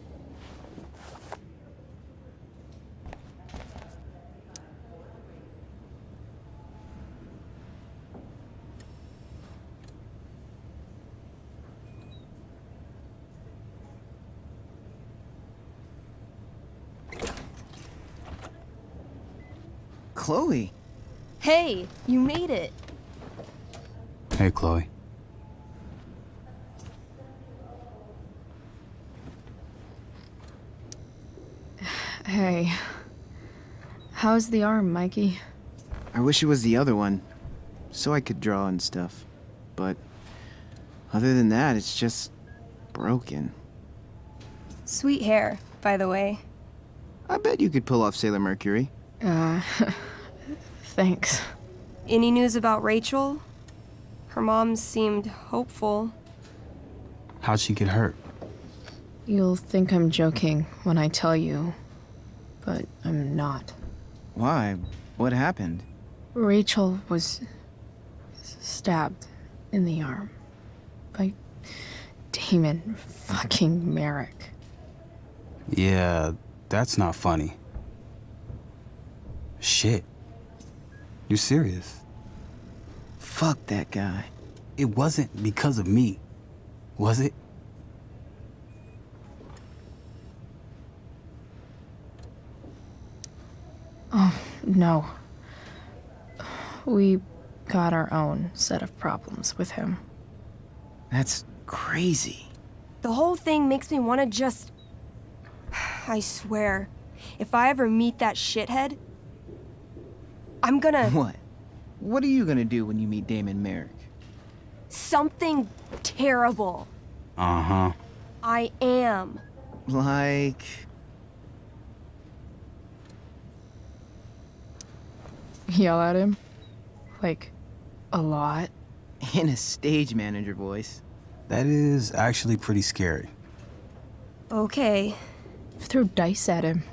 Chloe. Hey, you made it. Hey, Chloe. Hey. How's the arm, Mikey? I wish it was the other one, so I could draw and stuff. But other than that, it's just broken. Sweet hair, by the way. I bet you could pull off Sailor Mercury. Thanks. Any news about Rachel? Her mom seemed hopeful. How'd she get hurt? You'll think I'm joking when I tell you, but I'm not. Why? What happened? Rachel was stabbed in the arm by Damon fucking Merrick. Yeah, that's not funny. Shit. You serious? Fuck that guy. It wasn't because of me, was it? Oh, no. We got our own set of problems with him. That's crazy. The whole thing makes me want to just... I swear, if I ever meet that shithead, I'm gonna... What? What are you gonna do when you meet Damon Merrick? Something terrible. Uh-huh. I am. Like... Yell at him? Like, a lot? In a stage manager voice. That is actually pretty scary. Okay. Throw dice at him.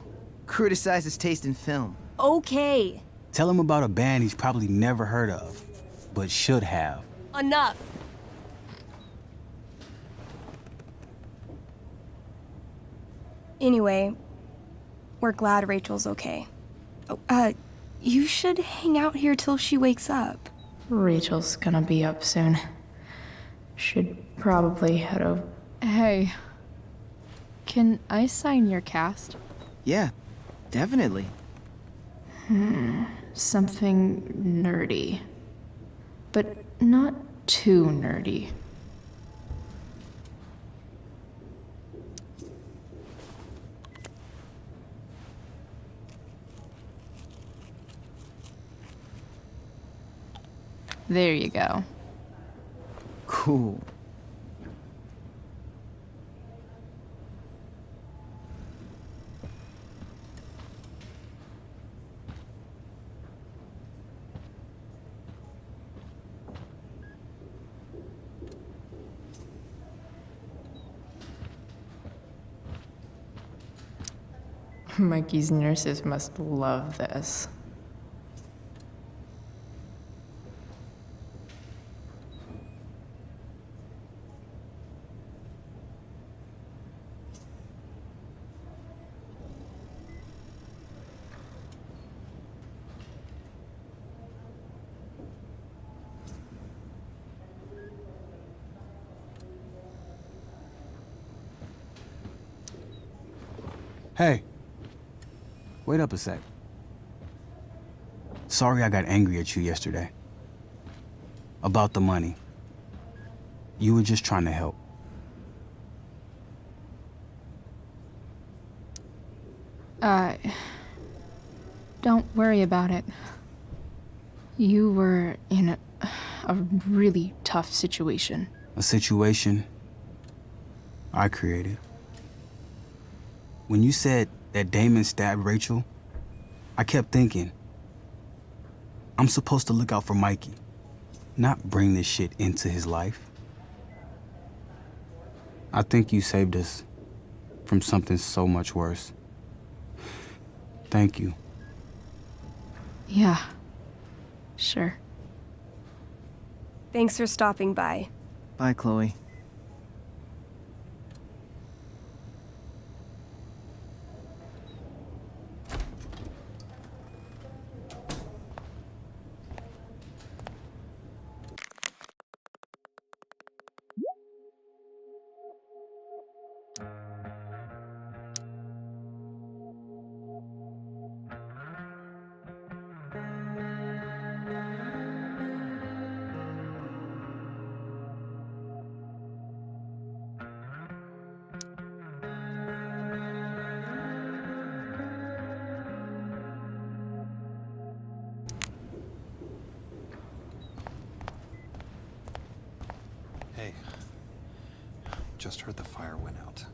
Criticize his taste in film. Okay. Tell him about a band he's probably never heard of, but should have. Enough. Anyway, we're glad Rachel's okay. Oh, you should hang out here till she wakes up. Rachel's gonna be up soon. Should probably head over. Hey, can I sign your cast? Yeah, definitely. Something nerdy. But not too nerdy. There you go. Cool. Mikey's nurses must love this. Hey. Wait up a sec. Sorry I got angry at you yesterday. About the money. You were just trying to help. Don't worry about it. You were in a really tough situation. A situation I created. When you said that Damon stabbed Rachel, I kept thinking, I'm supposed to look out for Mikey, not bring this shit into his life. I think you saved us from something so much worse. Thank you. Yeah, sure. Thanks for stopping by. Bye, Chloe. Hey, just heard the fire went out.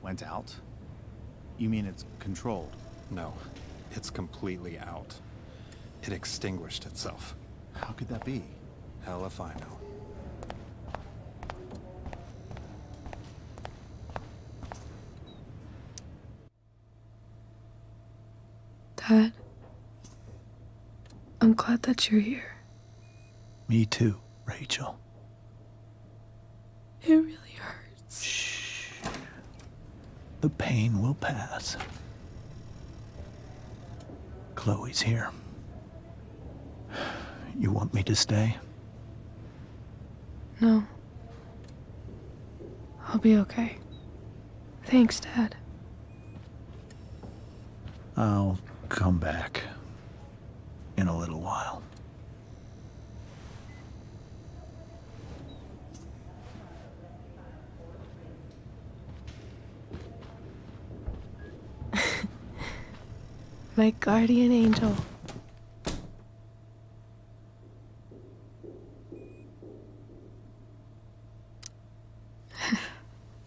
Went out? You mean it's controlled? No, it's completely out. It extinguished itself. How could that be? Hell if I know. Dad? glad that you're here. Me too, Rachel. It really hurts. Shh. The pain will pass. Chloe's here. You want me to stay? No. I'll be okay. Thanks, Dad. I'll come back in a little while. My guardian angel.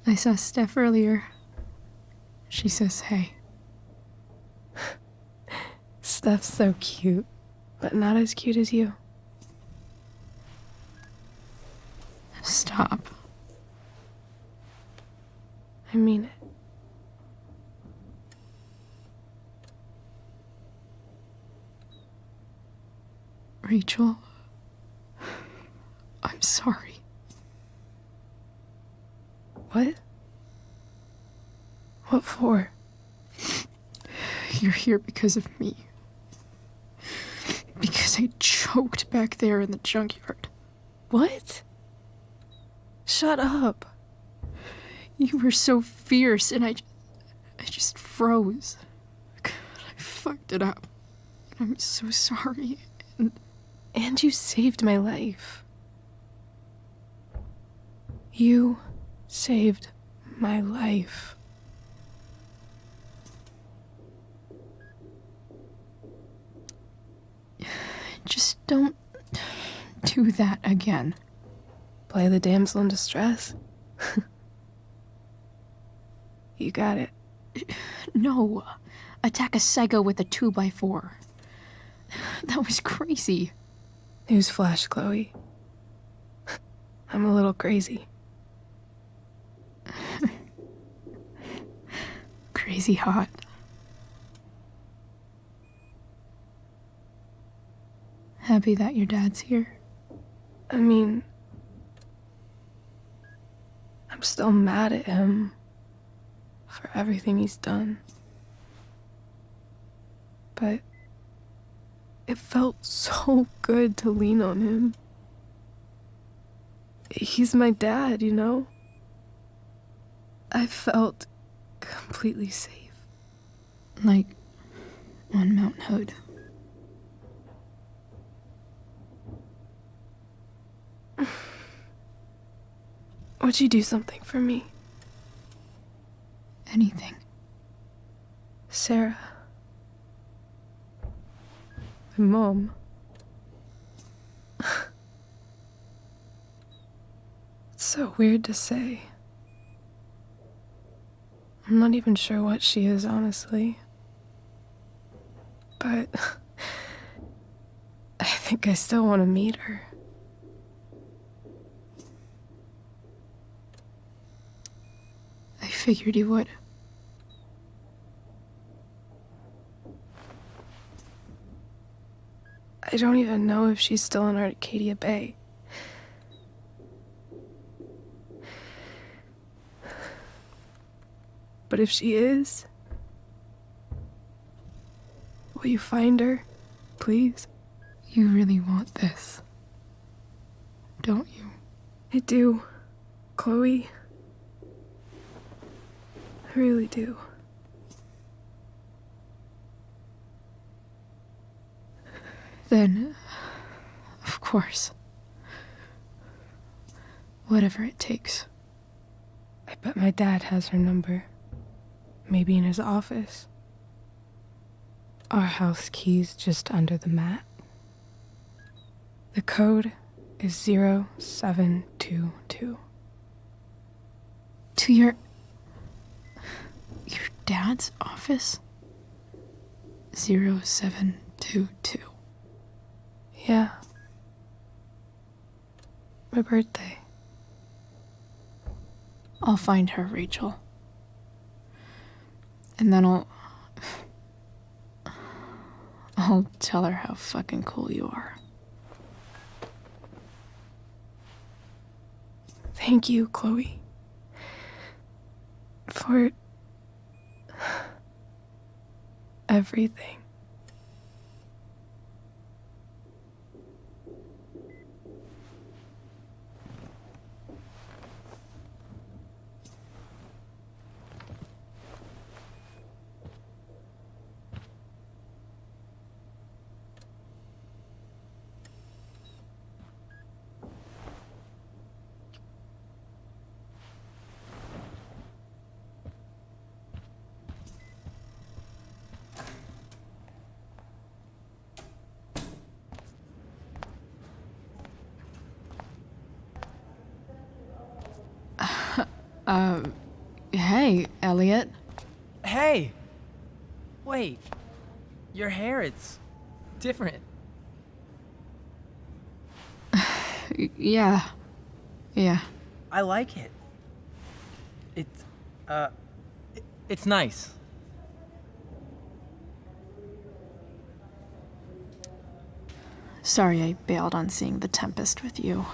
I saw Steph earlier. She says hey. Steph's so cute, but not as cute as you. Stop. I mean it. Rachel, I'm sorry. What? What for? You're here because of me. Because I choked back there in the junkyard. What? Shut up. You were so fierce and I just froze. I fucked it up. I'm so sorry. And you saved my life. You saved my life. Just don't do that again. Play the damsel in distress? You got it. No. Attack a psycho with a 2x4. That was crazy. Newsflash, Chloe. I'm a little crazy. Crazy hot. Happy that your dad's here? I mean, I'm still mad at him for everything he's done. But it felt so good to lean on him. He's my dad, you know? I felt completely safe. Like on Mount Hood. Would you do something for me? Anything. Sarah. My mom. It's so weird to say. I'm not even sure what she is, honestly. But I think I still want to meet her. I figured you would. I don't even know if she's still in Arcadia Bay. But if she is, will you find her, please? You really want this, don't you? I do, Chloe. I really do. Then, of course, whatever it takes. I bet my dad has her number. Maybe in his office. Our house key's just under the mat. The code is 0722. To your dad's office? 0722. Yeah. My birthday. I'll find her, Rachel. And then I'll I'll tell her how fucking cool you are. Thank you, Chloe. For everything. Hey, Elliot. Hey! Wait. Your hair, it's different. Yeah. I like it. It's nice. Sorry I bailed on seeing The Tempest with you.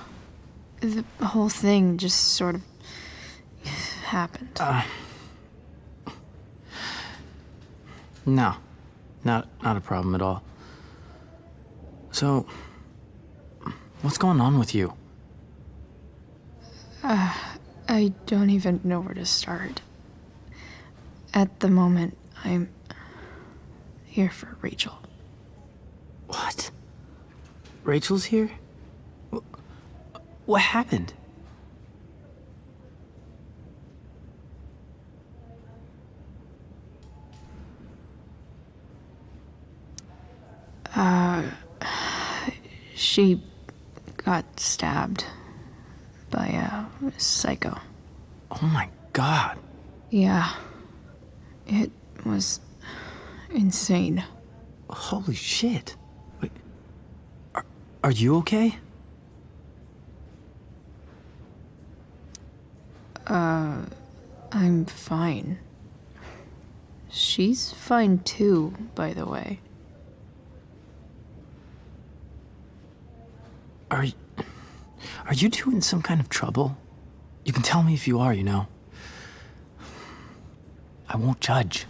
The whole thing just sort of happened. No. Not a problem at all. So, what's going on with you? I don't even know where to start. At the moment, I'm here for Rachel. What? Rachel's here? What happened? She got stabbed by a psycho. Oh my god. Yeah. It was insane. Holy shit. Wait. Are you okay? I'm fine. She's fine too, by the way. Are you two in some kind of trouble? You can tell me if you are, you know. I won't judge.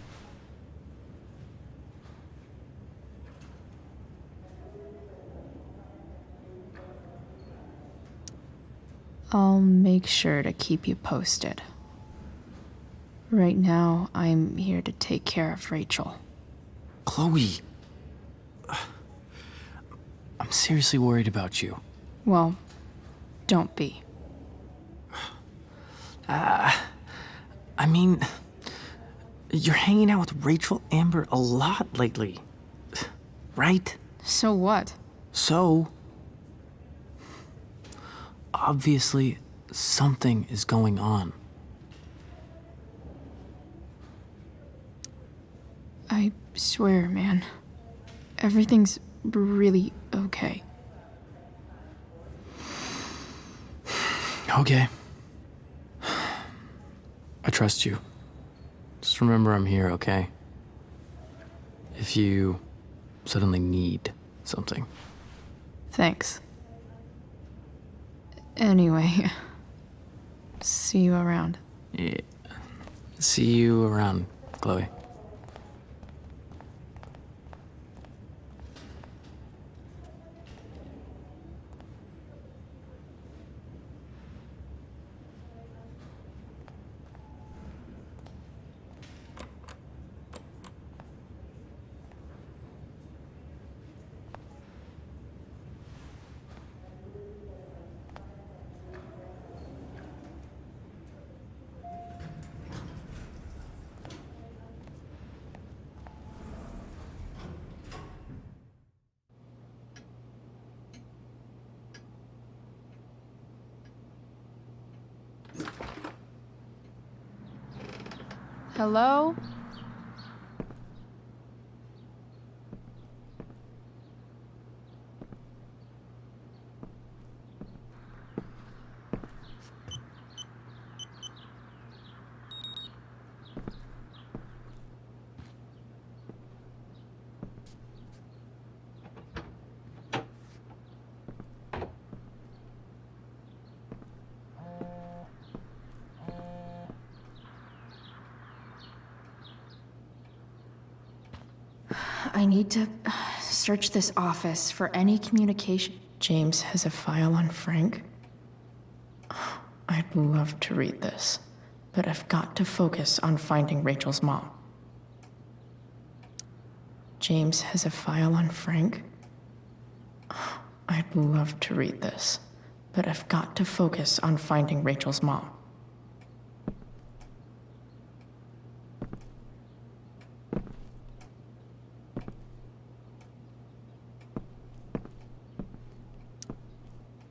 I'll make sure to keep you posted. Right now, I'm here to take care of Rachel. Chloe. I'm seriously worried about you. Well, don't be. I mean, you're hanging out with Rachel Amber a lot lately, right? So what? So, obviously, something is going on. I swear, man. Everything's really okay. Okay. I trust you. Just remember I'm here, okay? If you suddenly need something. Thanks. Anyway, see you around. Yeah. See you around, Chloe. Hello? I need to search this office for any communication. James has a file on Frank. I'd love to read this, but I've got to focus on finding Rachel's mom. James has a file on Frank. I'd love to read this, but I've got to focus on finding Rachel's mom.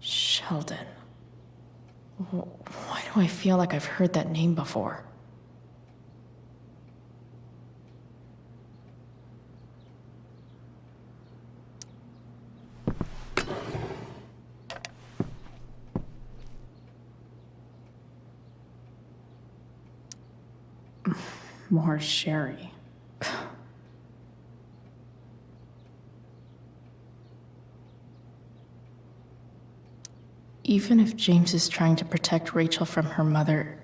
Sheldon. Why do I feel like I've heard that name before? More sherry. Even if James is trying to protect Rachel from her mother,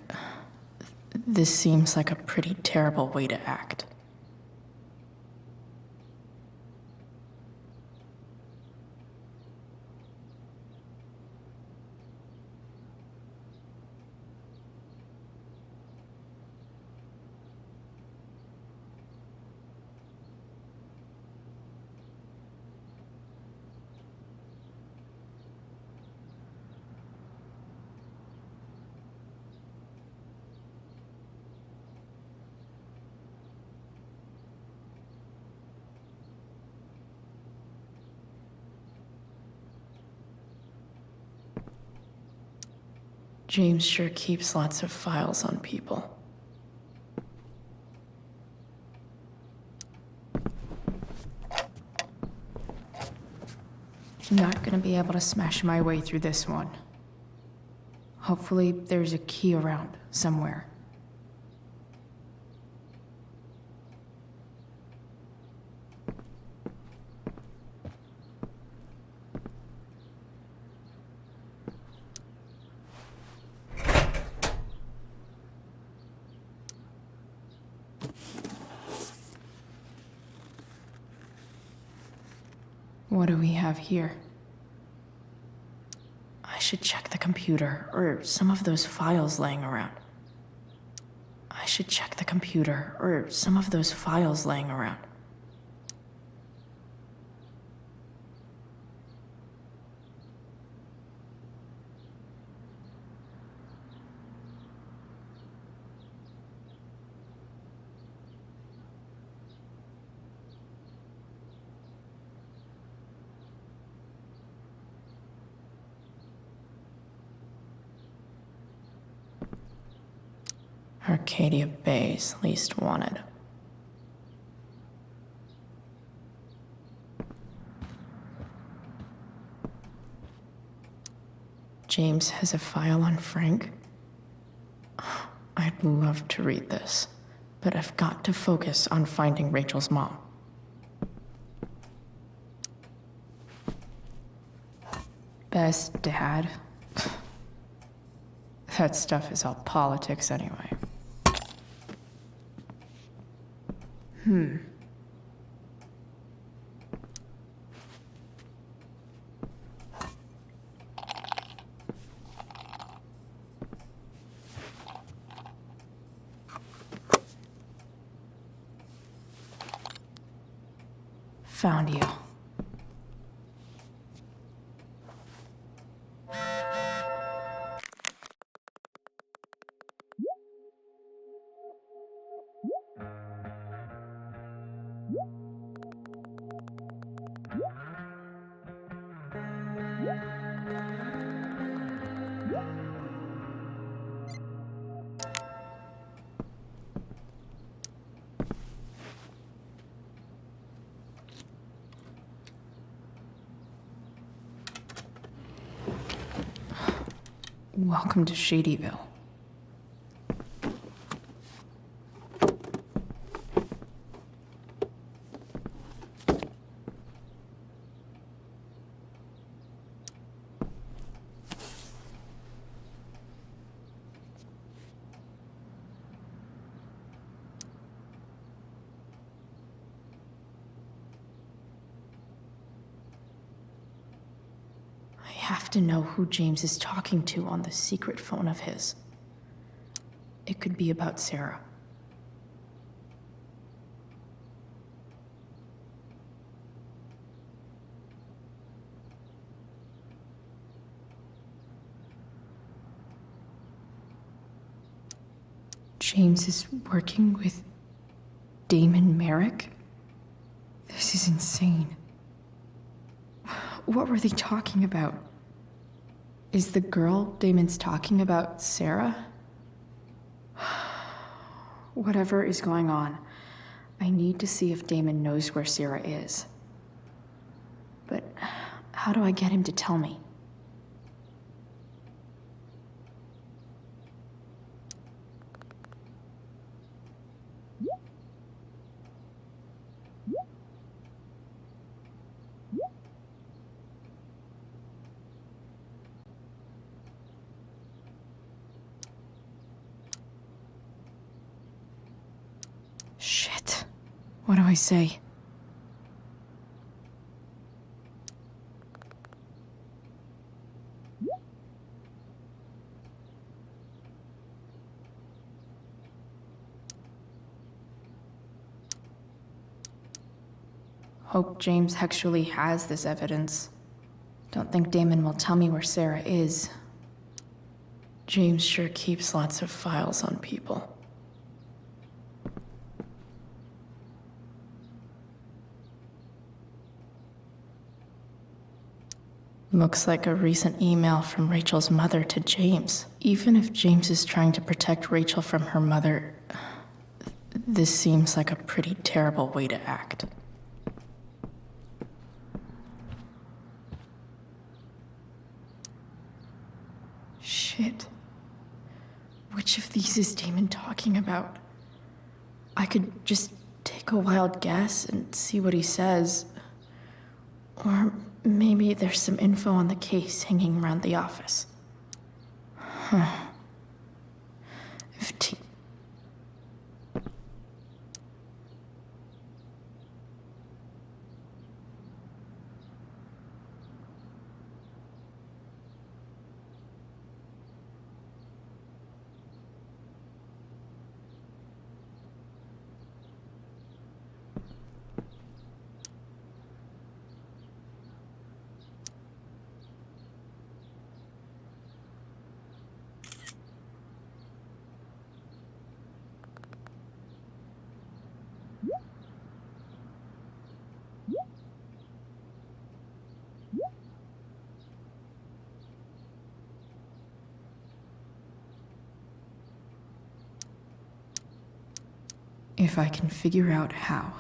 this seems like a pretty terrible way to act. James sure keeps lots of files on people. I'm not gonna be able to smash my way through this one. Hopefully, there's a key around somewhere. What do we have here? I should check the computer, or some of those files laying around. I should check the computer, or some of those files laying around. Arcadia Bay's least wanted. James has a file on Frank. I'd love to read this, but I've got to focus on finding Rachel's mom. Best dad. That stuff is all politics anyway. Found you. Welcome to Shadyville. have to know who James is talking to on the secret phone of his. It could be about Sarah. James is working with Damon Merrick? This is insane. What were they talking about? Is the girl Damon's talking about Sarah? Whatever is going on, I need to see if Damon knows where Sarah is. But how do I get him to tell me? Shit. What do I say? Hope James actually has this evidence. Don't think Damon will tell me where Sarah is. James sure keeps lots of files on people. Looks like a recent email from Rachel's mother to James. Even if James is trying to protect Rachel from her mother, this seems like a pretty terrible way to act. Shit. Which of these is Damon talking about? I could just take a wild guess and see what he says. Or maybe there's some info on the case hanging around the office. Huh. If I can figure out how.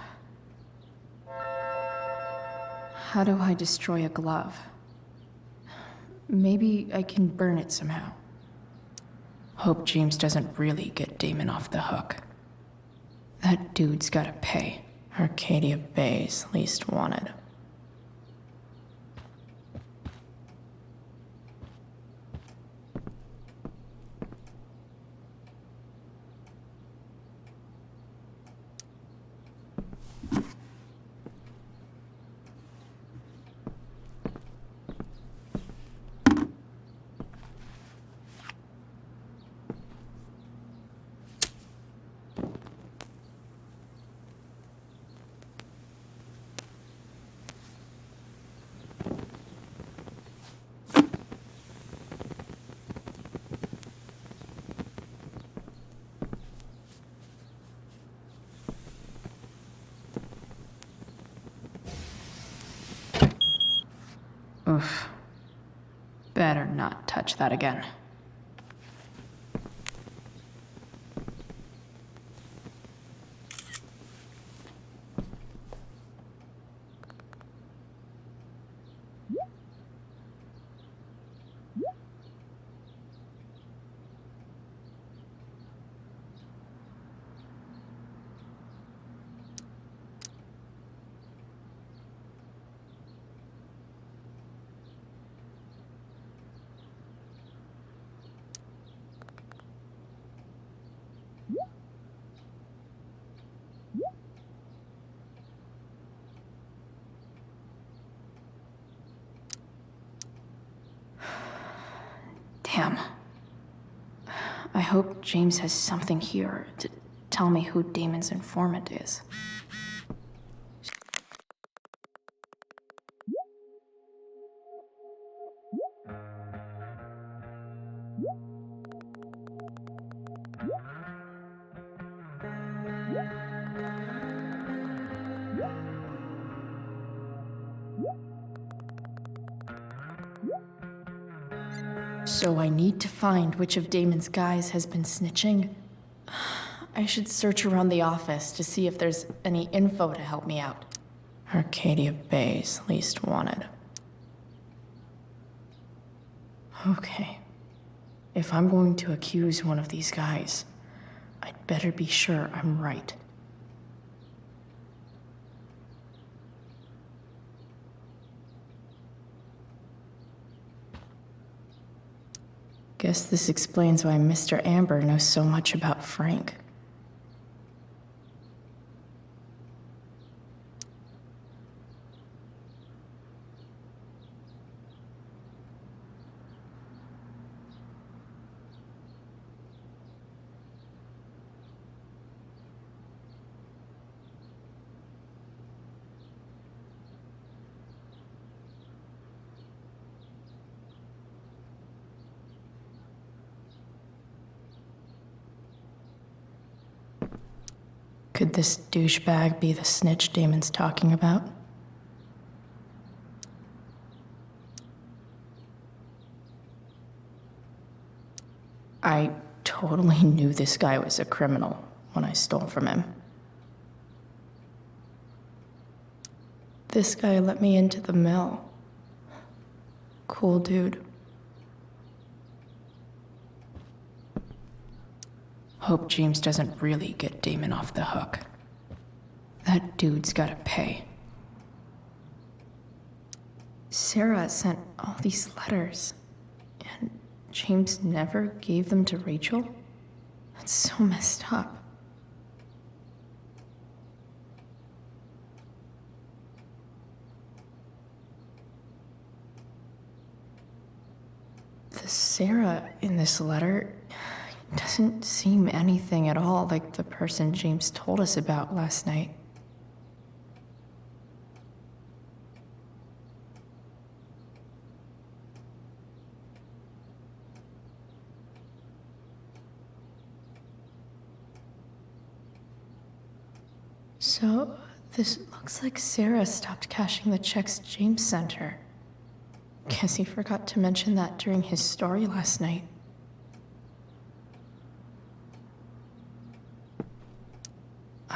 How do I destroy a glove? Maybe I can burn it somehow. Hope James doesn't really get Damon off the hook. That dude's gotta pay. Arcadia Bay's least wanted. Oof. Better not touch that again. hope James has something here to tell me who Damon's informant is. So I need to find which of Damon's guys has been snitching. I should search around the office to see if there's any info to help me out. Arcadia Bay's least wanted. Okay. If I'm going to accuse one of these guys, I'd better be sure I'm right. Guess this explains why Mr. Amber knows so much about Frank. Could this douchebag be the snitch Damon's talking about? I totally knew this guy was a criminal when I stole from him. This guy let me into the mill. Cool dude. Hope James doesn't really get Damon off the hook. That dude's gotta pay. Sarah sent all these letters, and James never gave them to Rachel? That's so messed up. The Sarah in this letter doesn't seem anything at all like the person James told us about last night. So, this looks like Sarah stopped cashing the checks James sent her. Guess he forgot to mention that during his story last night.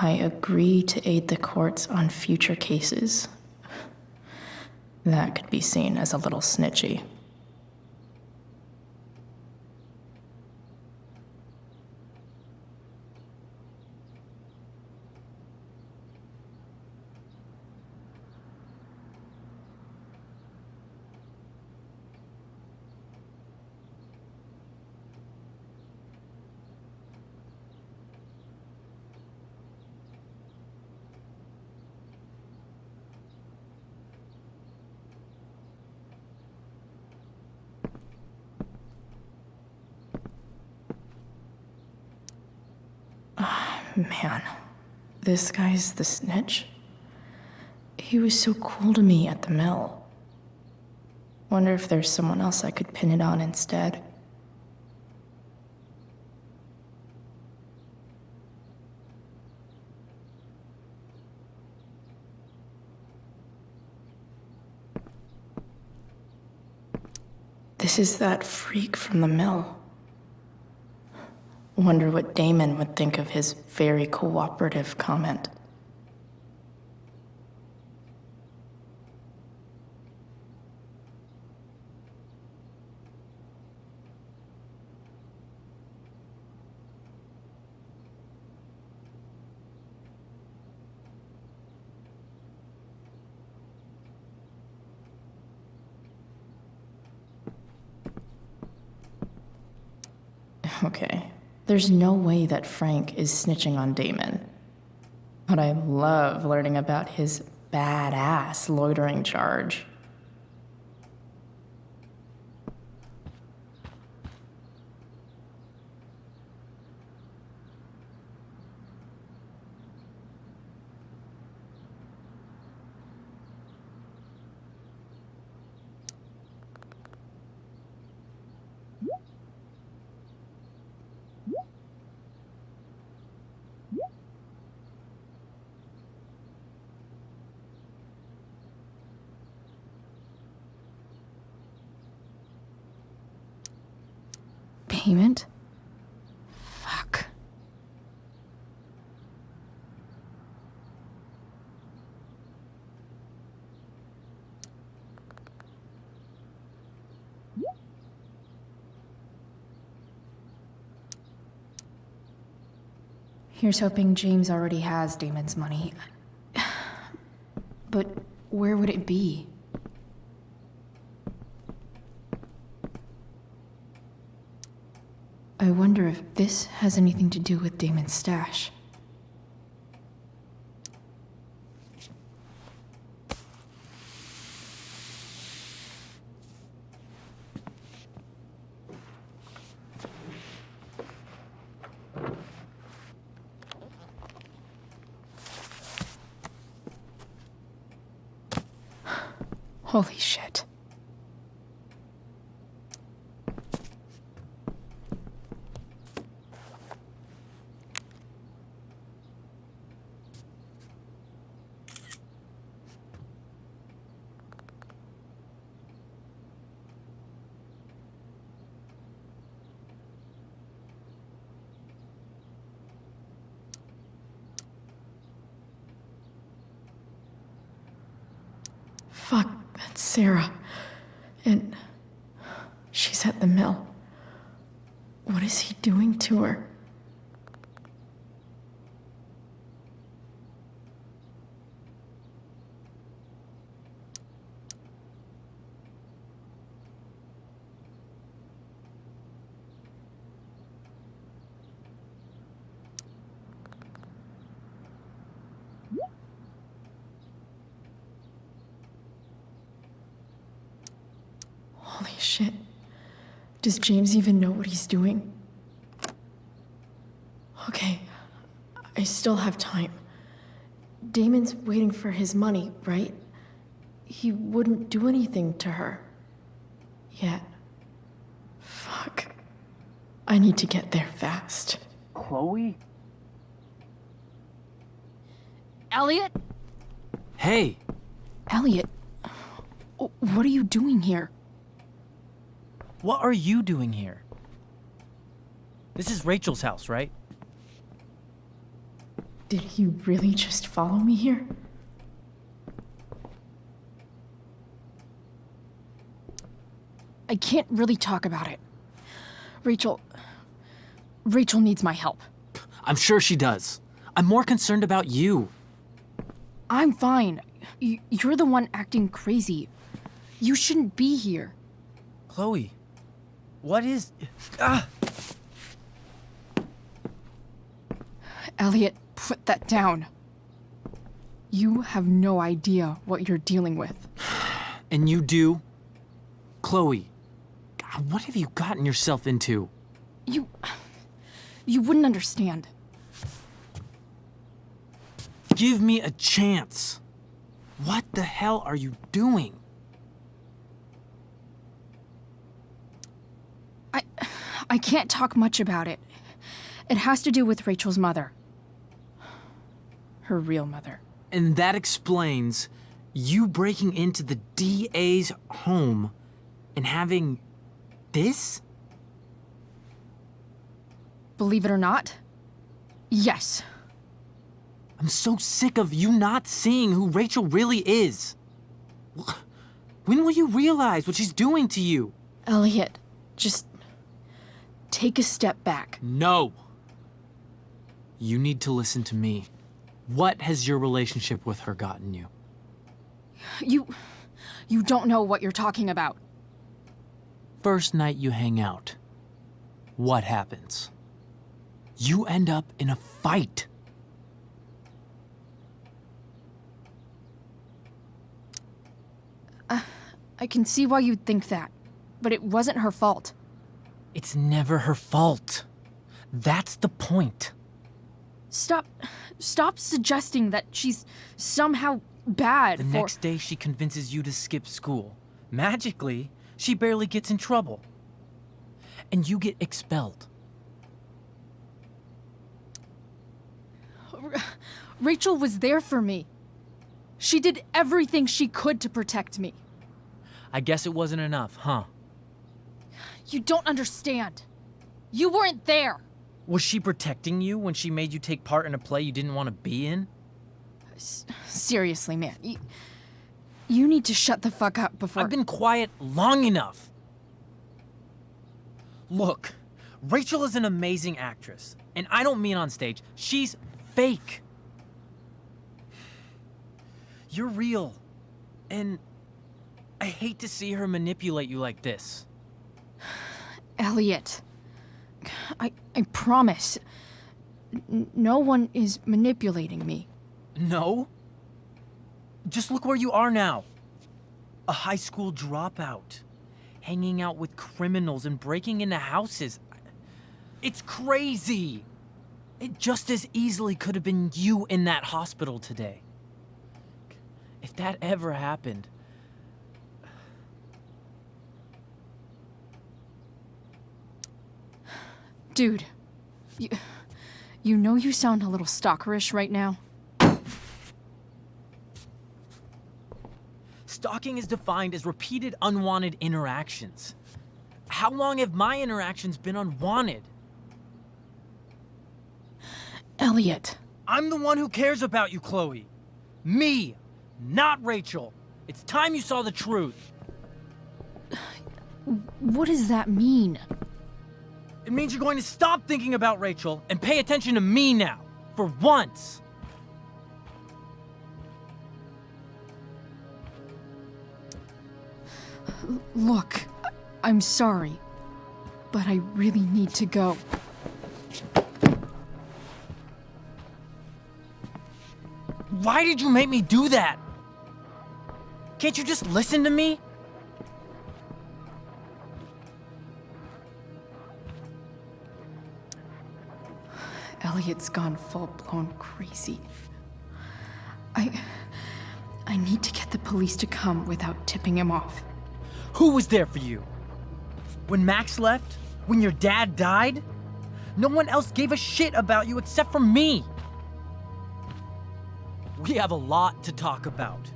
I agree to aid the courts on future cases. That could be seen as a little snitchy. Man, this guy's the snitch. He was so cool to me at the mill. Wonder if there's someone else I could pin it on instead. This is that freak from the mill. Wonder what Damon would think of his very cooperative comment. Okay. There's no way that Frank is snitching on Damon. But I love learning about his badass loitering charge. payment? Fuck. Here's hoping James already has Damon's money. But where would it be? I wonder if this has anything to do with Damon's stash. Holy shit. Fuck, that's Sarah. And she's at the mill. What is he doing to her? Holy shit. Does James even know what he's doing? Okay, I still have time. Damon's waiting for his money, right? He wouldn't do anything to her. Yet. Fuck. I need to get there fast. Chloe? Elliot? Hey! Elliot, what are you doing here? What are you doing here? This is Rachel's house, right? Did he really just follow me here? I can't really talk about it. Rachel needs my help. I'm sure she does. I'm more concerned about you. I'm fine. You're the one acting crazy. You shouldn't be here. Chloe, what is... Elliot, put that down. You have no idea what you're dealing with. And you do? Chloe, God, what have you gotten yourself into? You wouldn't understand. Give me a chance. What the hell are you doing? I can't talk much about it. It has to do with Rachel's mother. Her real mother. And that explains you breaking into the DA's home and having this? Believe it or not, yes. I'm so sick of you not seeing who Rachel really is. When will you realize what she's doing to you? Elliot, just take a step back. No. You need to listen to me. What has your relationship with her gotten you? You don't know what you're talking about. First night you hang out, what happens? You end up in a fight. I can see why you'd think that, but it wasn't her fault. It's never her fault. That's the point. Stop suggesting that she's somehow bad The next day she convinces you to skip school. Magically, she barely gets in trouble. And you get expelled. Rachel was there for me. She did everything she could to protect me. I guess it wasn't enough, huh? You don't understand. You weren't there. Was she protecting you when she made you take part in a play you didn't want to be in? Seriously, man. You need to shut the fuck up before... I've been quiet long enough. Look, Rachel is an amazing actress. And I don't mean on stage. She's fake. You're real. And I hate to see her manipulate you like this. Elliot, I promise. No one is manipulating me. No? Just look where you are now. A high school dropout. Hanging out with criminals and breaking into houses. It's crazy. It just as easily could have been you in that hospital today. If that ever happened... Dude, you know you sound a little stalkerish right now. Stalking is defined as repeated unwanted interactions. How long have my interactions been unwanted? Elliot. I'm the one who cares about you, Chloe. Me, not Rachel. It's time you saw the truth. What does that mean? It means you're going to stop thinking about Rachel and pay attention to me now, for once. Look, I'm sorry, but I really need to go. Why did you make me do that? Can't you just listen to me? Elliot's gone full-blown crazy. I need to get the police to come without tipping him off. Who was there for you? When Max left? When your dad died? No one else gave a shit about you except for me. We have a lot to talk about.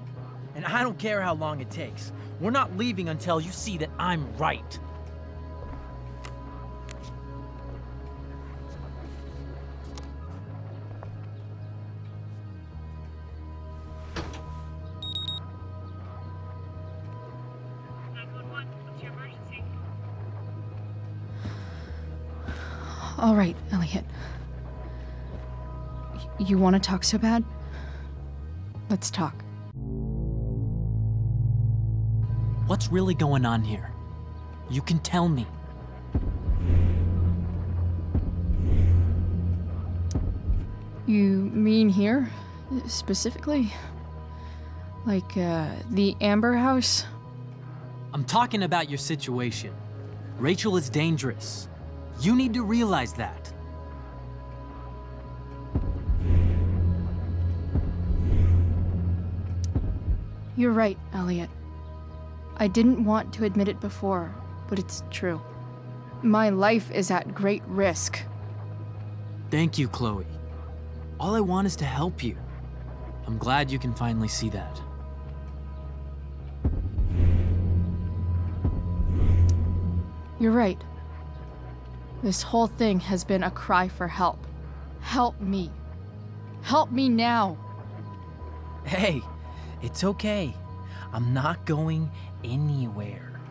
And I don't care how long it takes. We're not leaving until you see that I'm right. All right, Elliot. You want to talk so bad? Let's talk. What's really going on here? You can tell me. You mean here, specifically? Like, the Amber House? I'm talking about your situation. Rachel is dangerous. You need to realize that. You're right, Elliot. I didn't want to admit it before, but it's true. My life is at great risk. Thank you, Chloe. All I want is to help you. I'm glad you can finally see that. You're right. This whole thing has been a cry for help. Help me. Help me now. Hey, it's okay. I'm not going anywhere.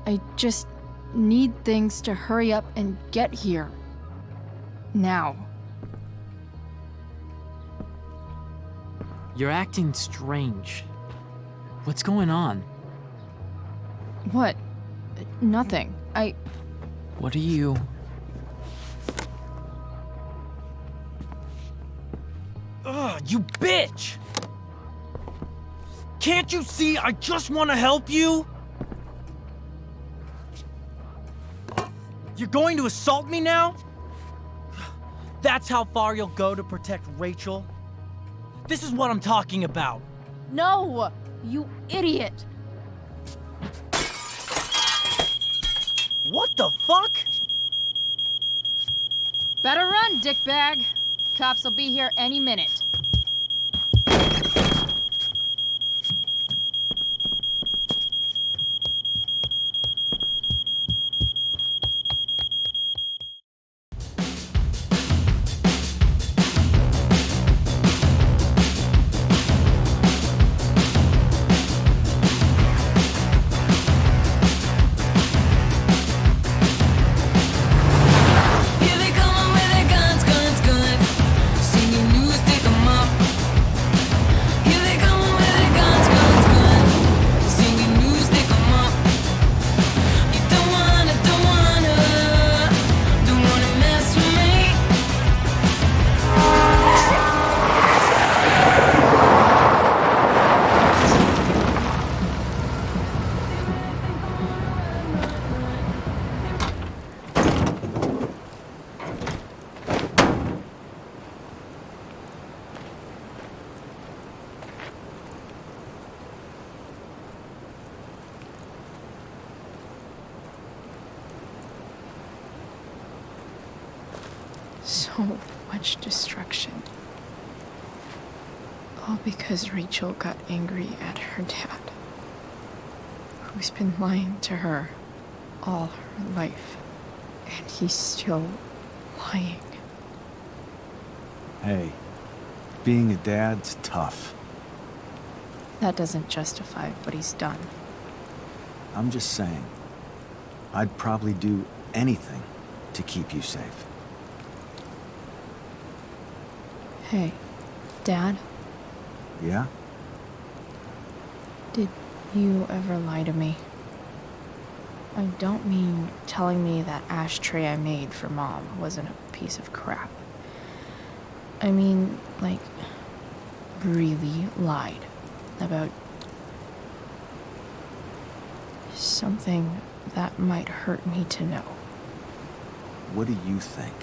I just need things to hurry up and get here. Now. You're acting strange. What's going on? What? Nothing. What are you... Ugh, you bitch! Can't you see I just want to help you? You're going to assault me now? That's how far you'll go to protect Rachel? This is what I'm talking about. No! You idiot! What the fuck? Better run, dickbag. Cops will be here any minute. so much destruction. All because Rachel got angry at her dad, who's been lying to her all her life. And he's still lying. Hey, being a dad's tough. That doesn't justify what he's done. I'm just saying, I'd probably do anything to keep you safe. Hey, Dad, Yeah? did you ever lie to me? I don't mean telling me that ashtray I made for Mom wasn't a piece of crap. I mean, like, really lied about something that might hurt me to know. What do you think?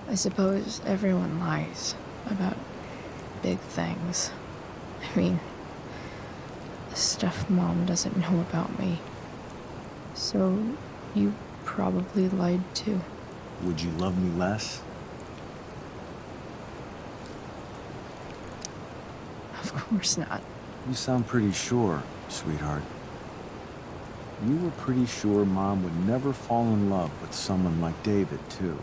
I suppose everyone lies about big things. I mean, the stuff Mom doesn't know about me. So, you probably lied too. Would you love me less? Of course not. You sound pretty sure, sweetheart. You were pretty sure Mom would never fall in love with someone like David, too.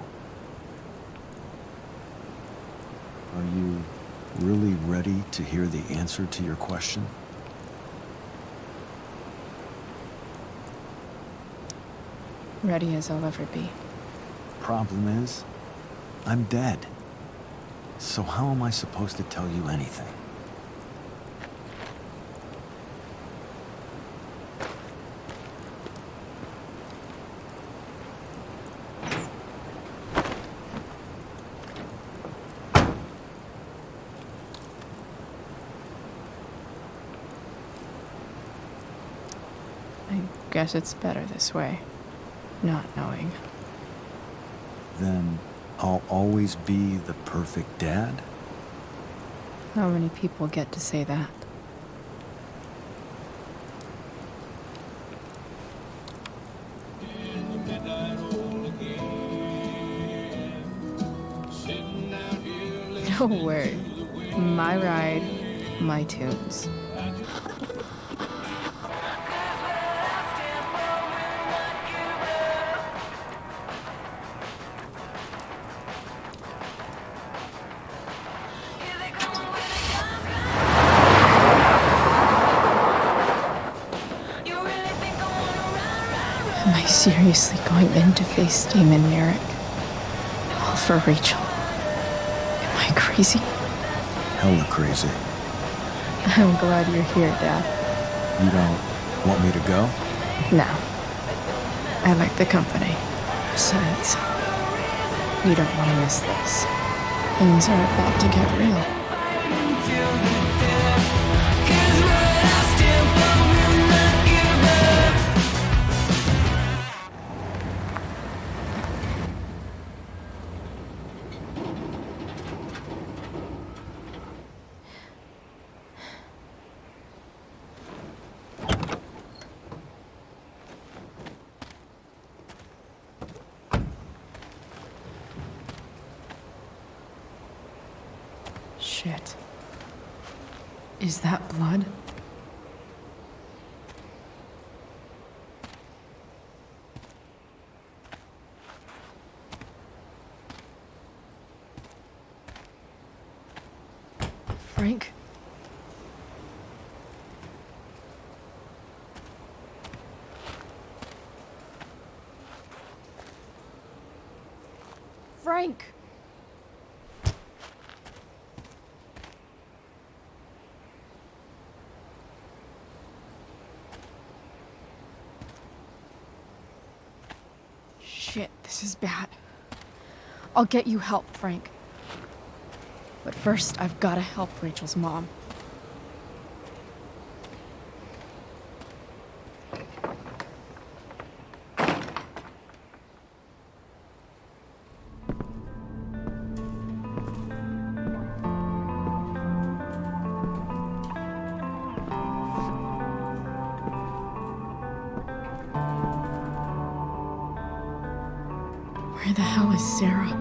Are you really ready to hear the answer to your question? Ready as I'll ever be. Problem is, I'm dead. So how am I supposed to tell you anything? I guess it's better this way, not knowing. Then I'll always be the perfect dad? How many people get to say that? No way. My ride, my tunes. Am I seriously going in to face Damon Merrick? All for Rachel? Am I crazy? Hella crazy. I'm glad you're here, Dad. You don't want me to go? No. I like the company. Besides, you don't want to miss this. Things are about to get real. Shit. Is that blood? Frank? Frank! Shit, this is bad. I'll get you help, Frank. But first, I've gotta help Rachel's mom. Where the hell is Sarah?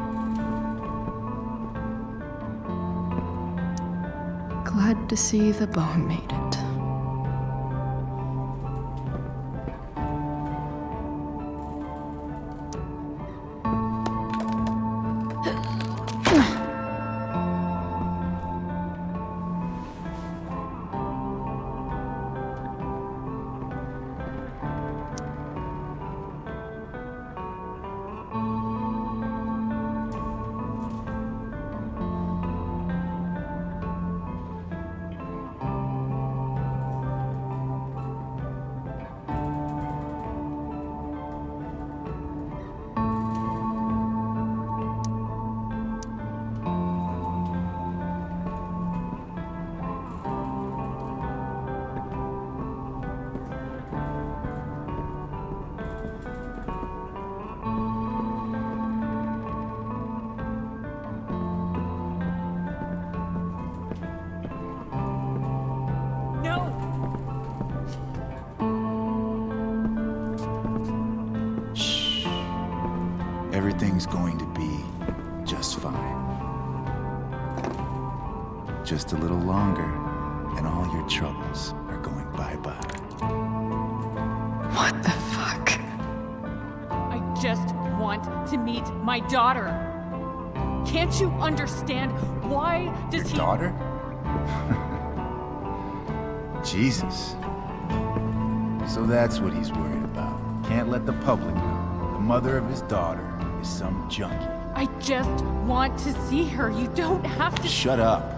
Glad to see the bone made it. Everything's going to be just fine. Just a little longer, and all your troubles are going bye-bye. What the fuck? I just want to meet my daughter. Can't you understand? Why does Your daughter? Jesus. So that's what he's worried about. Can't let the public know. The mother of his daughter is some junkie. I just want to see her. You don't have to. Shut up.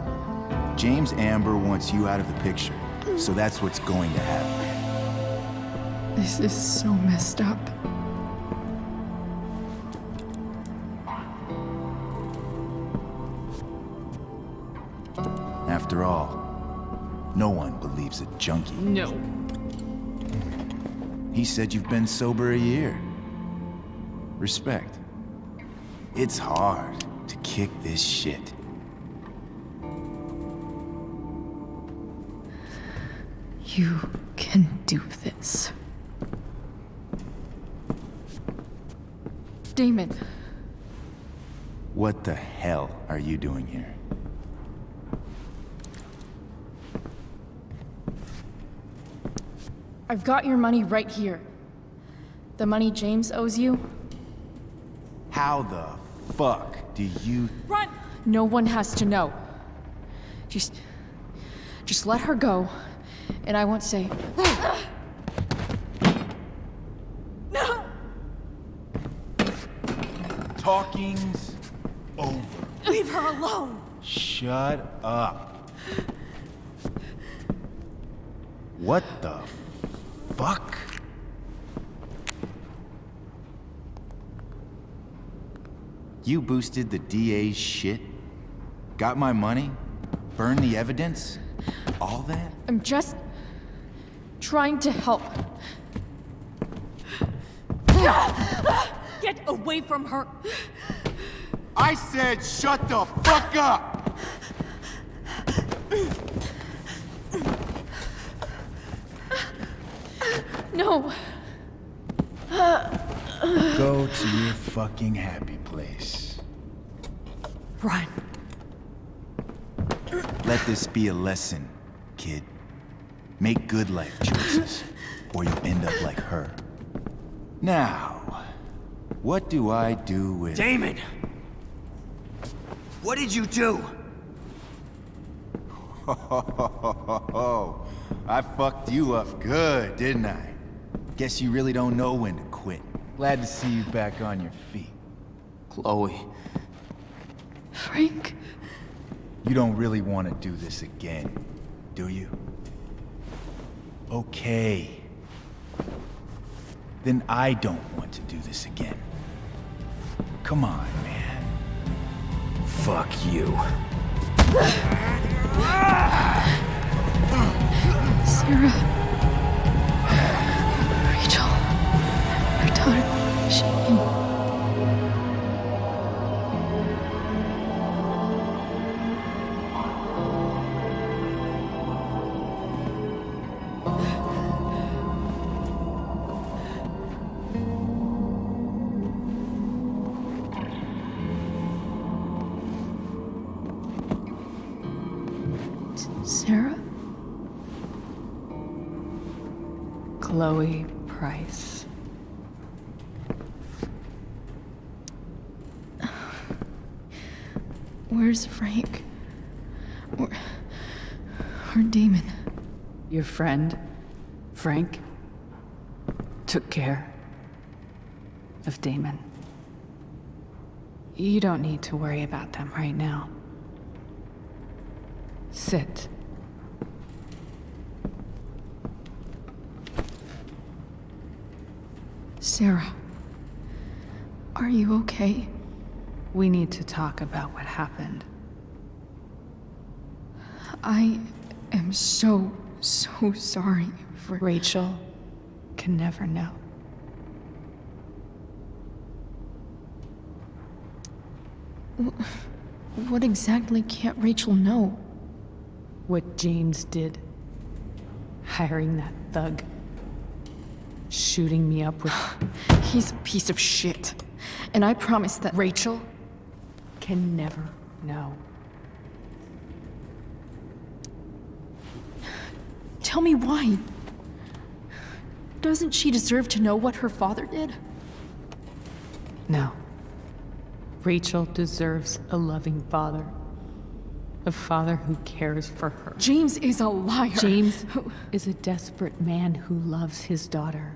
James Amber wants you out of the picture, so that's what's going to happen. This is so messed up. After all, no one believes a junkie. No. He said you've been sober a year. Respect. It's hard to kick this shit. You can do this. Damon. What the hell are you doing here? I've got your money right here. The money James owes you. How the fuck do you... Run! No one has to know. Just let her go, and I won't say... No! Talking's over. Leave her alone! Shut up. What the fuck? You boosted the DA's shit? Got my money? Burned the evidence? All that? I'm just trying to help. Get away from her! I said shut the fuck up! No. Go to your fucking happy place. Run. Let this be a lesson, kid. Make good life choices, or you'll end up like her. Now, what do I do with... Damon! What did you do? I fucked you up good, didn't I? Guess you really don't know when to quit. Glad to see you back on your feet. Chloe. Frank? You don't really want to do this again, do you? Okay. Then I don't want to do this again. Come on, man. Fuck you. Sarah. Rachel. Her daughter. She... Chloe Price. Where's Frank? Or Damon? Your friend, Frank, took care of Damon. You don't need to worry about them right now. Sit. Sarah, are you okay? We need to talk about what happened. I am so sorry for... Rachel can never know. What exactly can't Rachel know? What James did. Hiring that thug. Shooting me up with... He's a piece of shit. And I promise that... Rachel can never know. Tell me why. Doesn't she deserve to know what her father did? No. Rachel deserves a loving father. A father who cares for her. James is a liar. James is a desperate man who loves his daughter.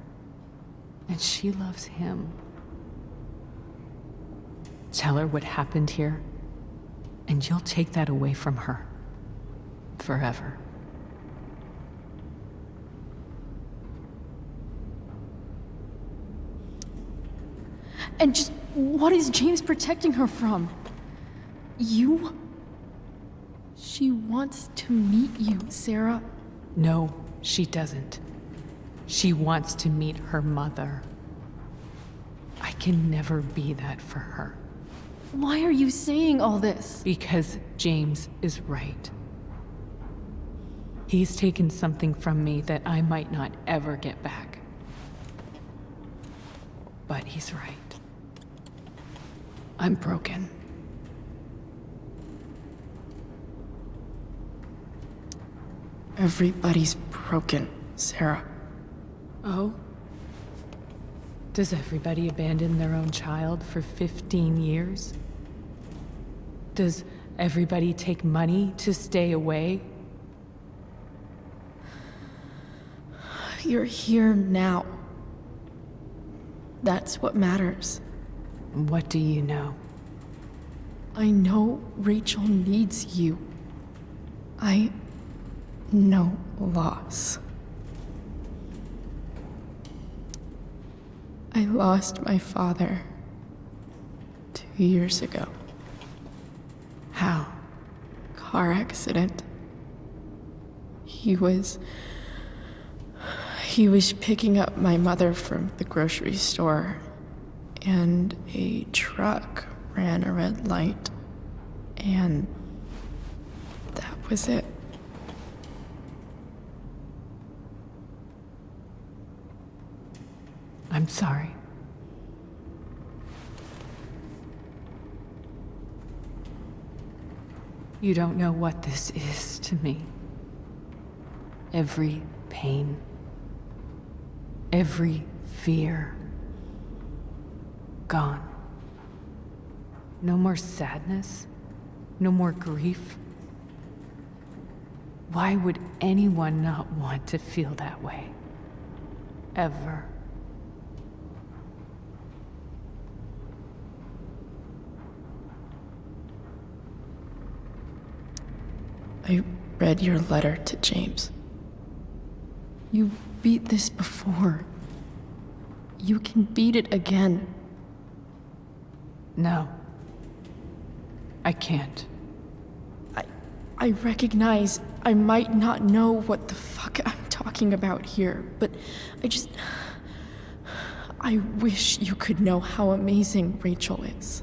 And she loves him. Tell her what happened here, and you'll take that away from her. Forever. And just what is James protecting her from? You? She wants to meet you, Sarah. No, she doesn't. She wants to meet her mother. I can never be that for her. Why are you saying all this? Because James is right. He's taken something from me that I might not ever get back. But he's right. I'm broken. Everybody's broken, Sarah. Oh? Does everybody abandon their own child for 15 years? Does everybody take money to stay away? You're here now. That's what matters. What do you know? I know Rachel needs you. I know loss. I lost my father 2 years ago. How? Car accident. He was picking up my mother from the grocery store, and a truck ran a red light, and that was it. I'm sorry. You don't know what this is to me. Every pain, every fear, gone. No more sadness, no more grief. Why would anyone not want to feel that way? Ever. I read your letter to James. You beat this before. You can beat it again. No. I can't. I recognize I might not know what the fuck I'm talking about here, but I wish you could know how amazing Rachel is.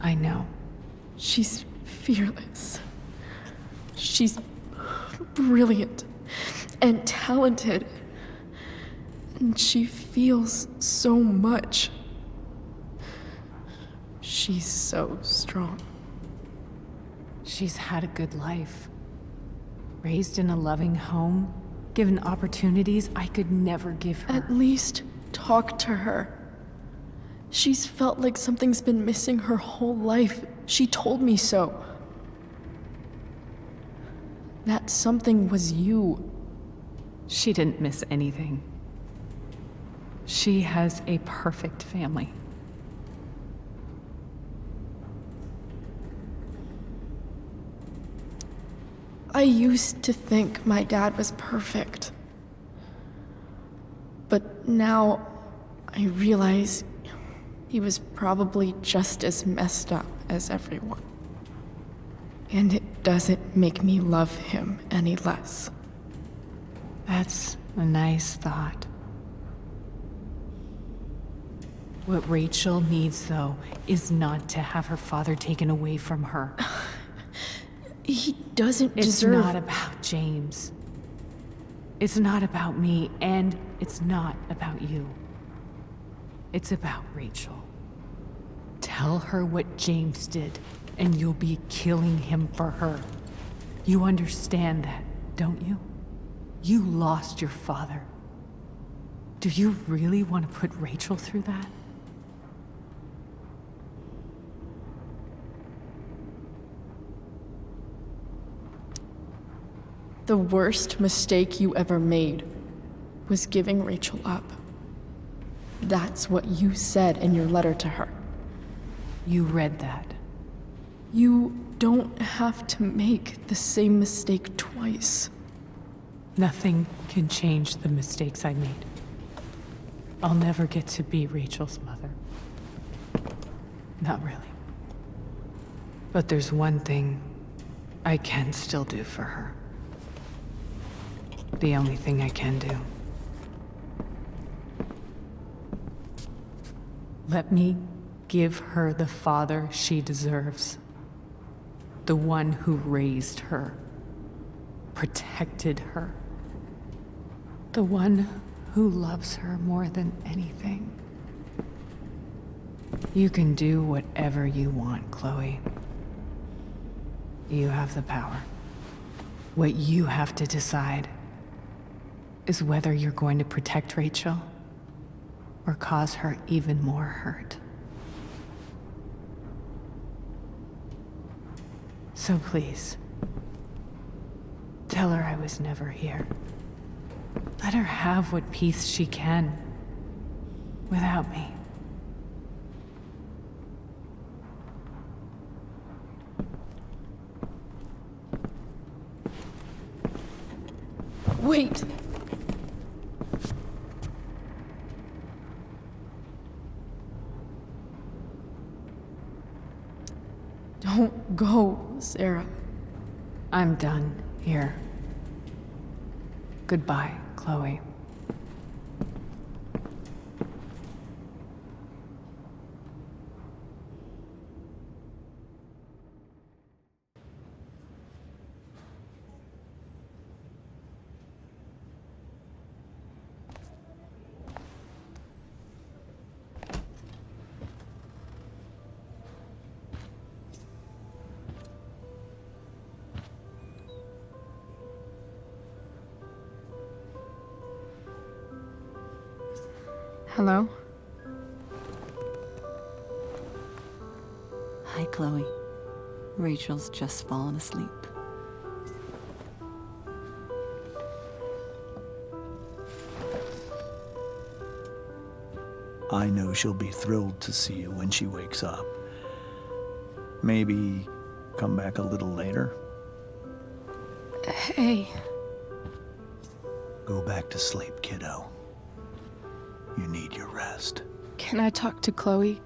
I know. She's fearless. She's brilliant and talented. And she feels so much. She's so strong. She's had a good life. Raised in a loving home, given opportunities I could never give her. At least talk to her. She's felt like something's been missing her whole life. She told me so. That something was you. She didn't miss anything. She has a perfect family. I used to think my dad was perfect. But now I realize he was probably just as messed up as everyone. And it doesn't make me love him any less. That's a nice thought. What Rachel needs, though, is not to have her father taken away from her. He doesn't It's deserve... not about James. It's not about me, and it's not about you. It's about Rachel. Tell her what James did, and you'll be killing him for her. You understand that, don't you? You lost your father. Do you really want to put Rachel through that? The worst mistake you ever made was giving Rachel up. That's what you said in your letter to her. You read that. You don't have to make the same mistake twice. Nothing can change the mistakes I made. I'll never get to be Rachel's mother. Not really. But there's one thing I can still do for her. The only thing I can do. Let me give her the father she deserves. The one who raised her, protected her. The one who loves her more than anything. You can do whatever you want, Chloe. You have the power. What you have to decide is whether you're going to protect Rachel or cause her even more hurt. So please, tell her I was never here. Let her have what peace she can without me. Wait! Don't go, Sarah. I'm done here. Goodbye, Chloe. Hello? Hi, Chloe. Rachel's just fallen asleep. I know she'll be thrilled to see you when she wakes up. Maybe come back a little later? Hey. Go back to sleep, kiddo. You need your rest. Can I talk to Chloe?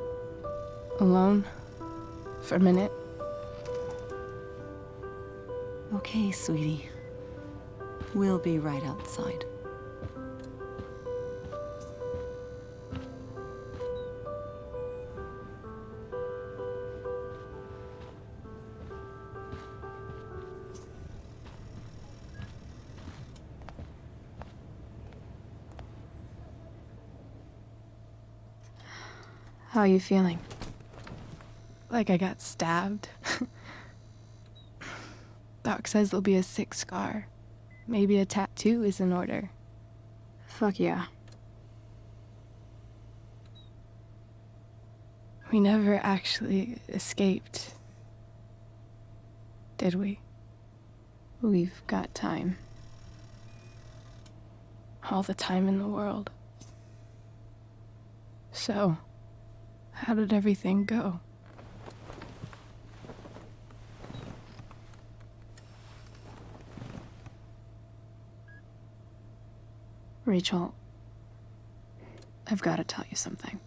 Alone? For a minute? Okay, sweetie. We'll be right outside. How are you feeling? Like I got stabbed? Doc says there'll be a sick scar. maybe a tattoo is in order. Fuck yeah. We never actually escaped, did we? We've got time. All the time in the world. So, how did everything go? Rachel, I've got to tell you something.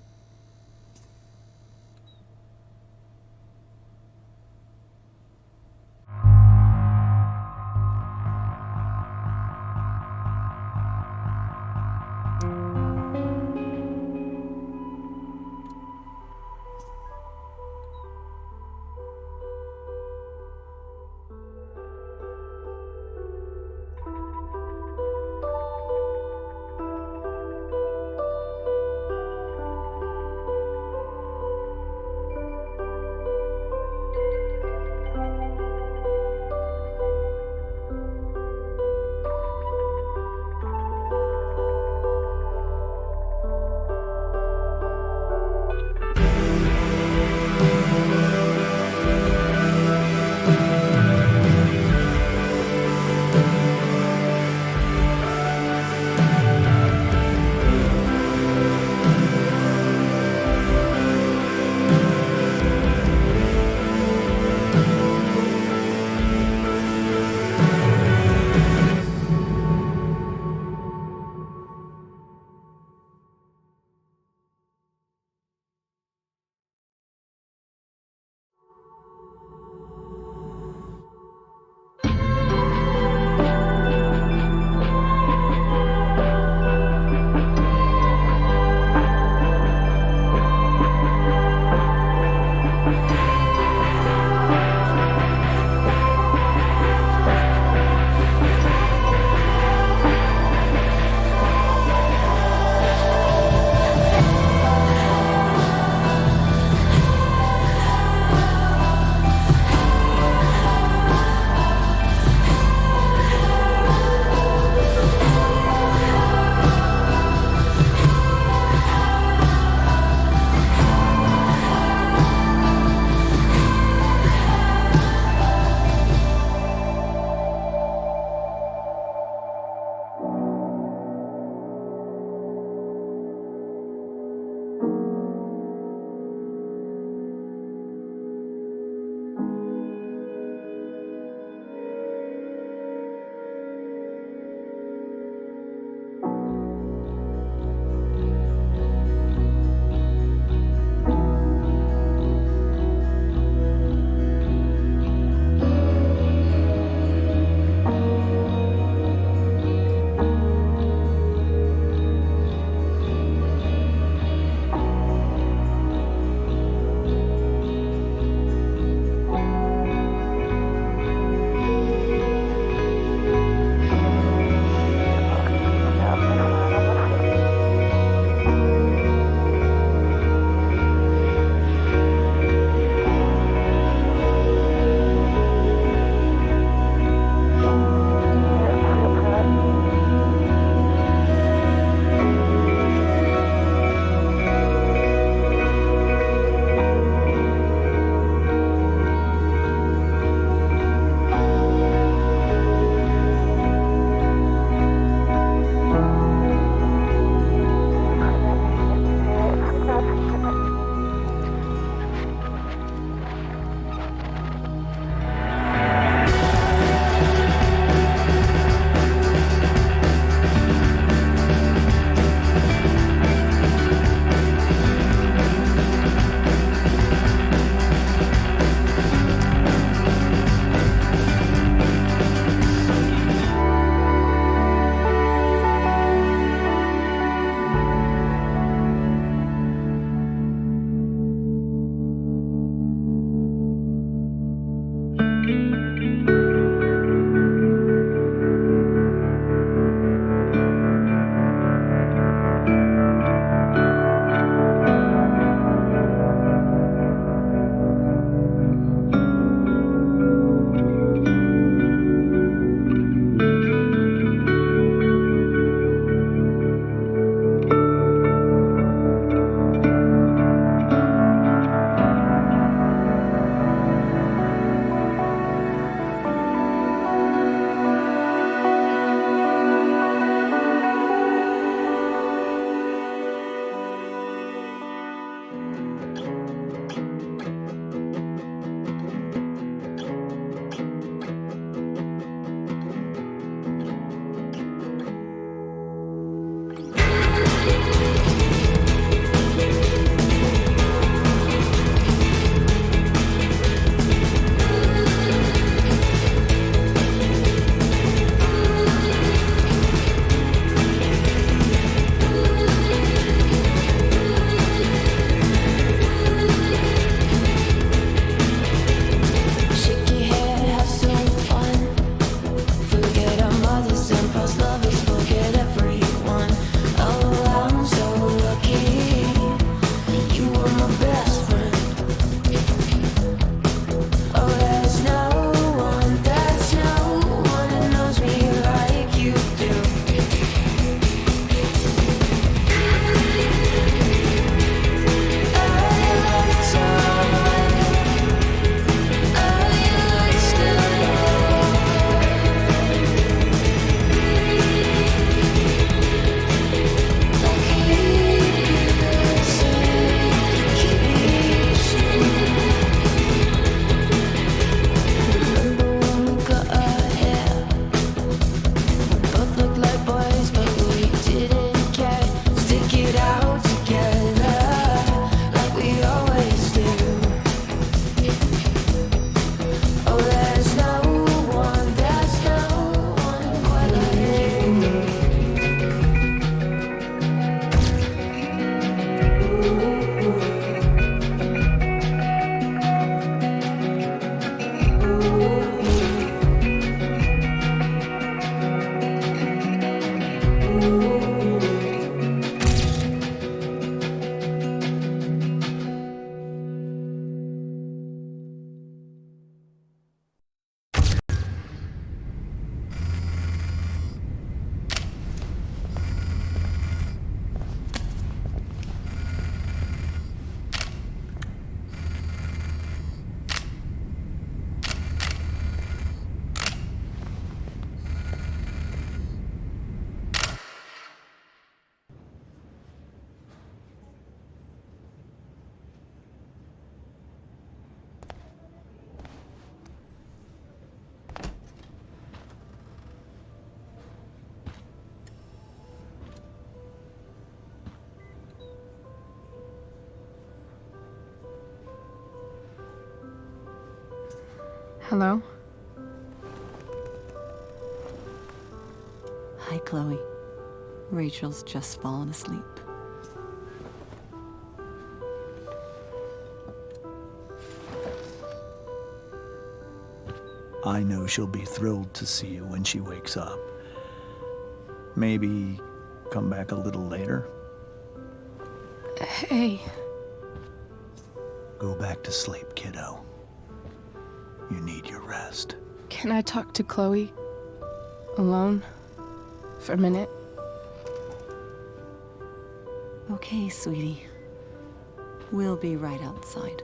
Hello? Hi, Chloe. Rachel's just fallen asleep. I know she'll be thrilled to see you when she wakes up. Maybe come back a little later? Hey. Go back to sleep, kiddo. You need your rest. Can I talk to Chloe? Alone? For a minute? Okay, sweetie. We'll be right outside.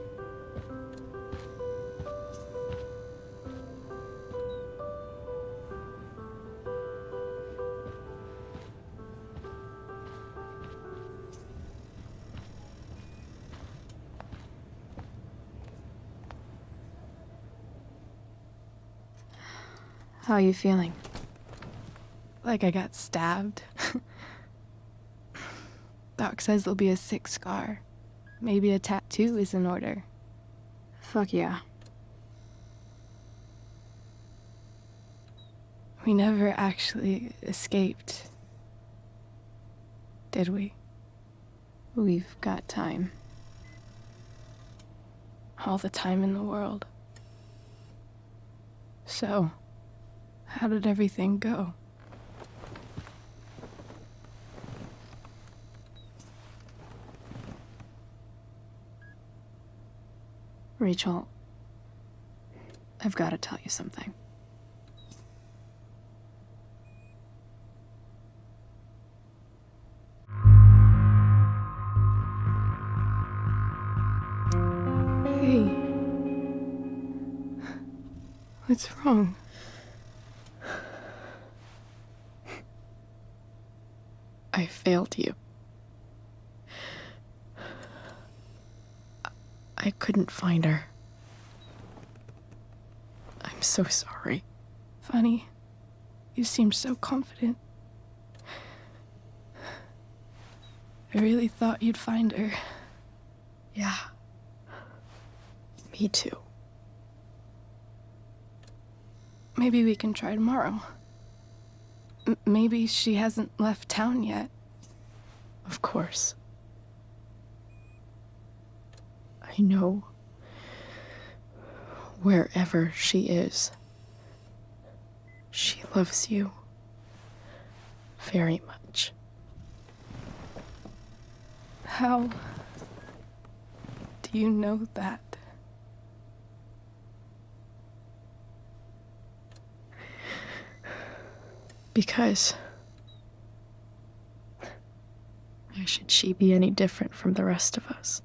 How are you feeling? Like I got stabbed? Doc says there'll be a sick scar. Maybe a tattoo is in order. Fuck yeah. We never actually escaped, did we? We've got time. All the time in the world. So, how did everything go? Rachel, I've got to tell you something. Hey. What's wrong? I failed you. I couldn't find her. I'm so sorry. Funny. You seemed so confident. I really thought you'd find her. Yeah. Me too. Maybe we can try tomorrow. Maybe she hasn't left town yet. Of course. I know. Wherever she is, she loves you very much. How do you know that? Because why should she be any different from the rest of us?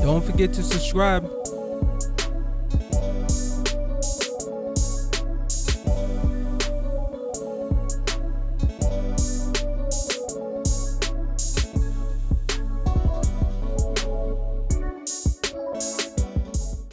Don't forget to subscribe.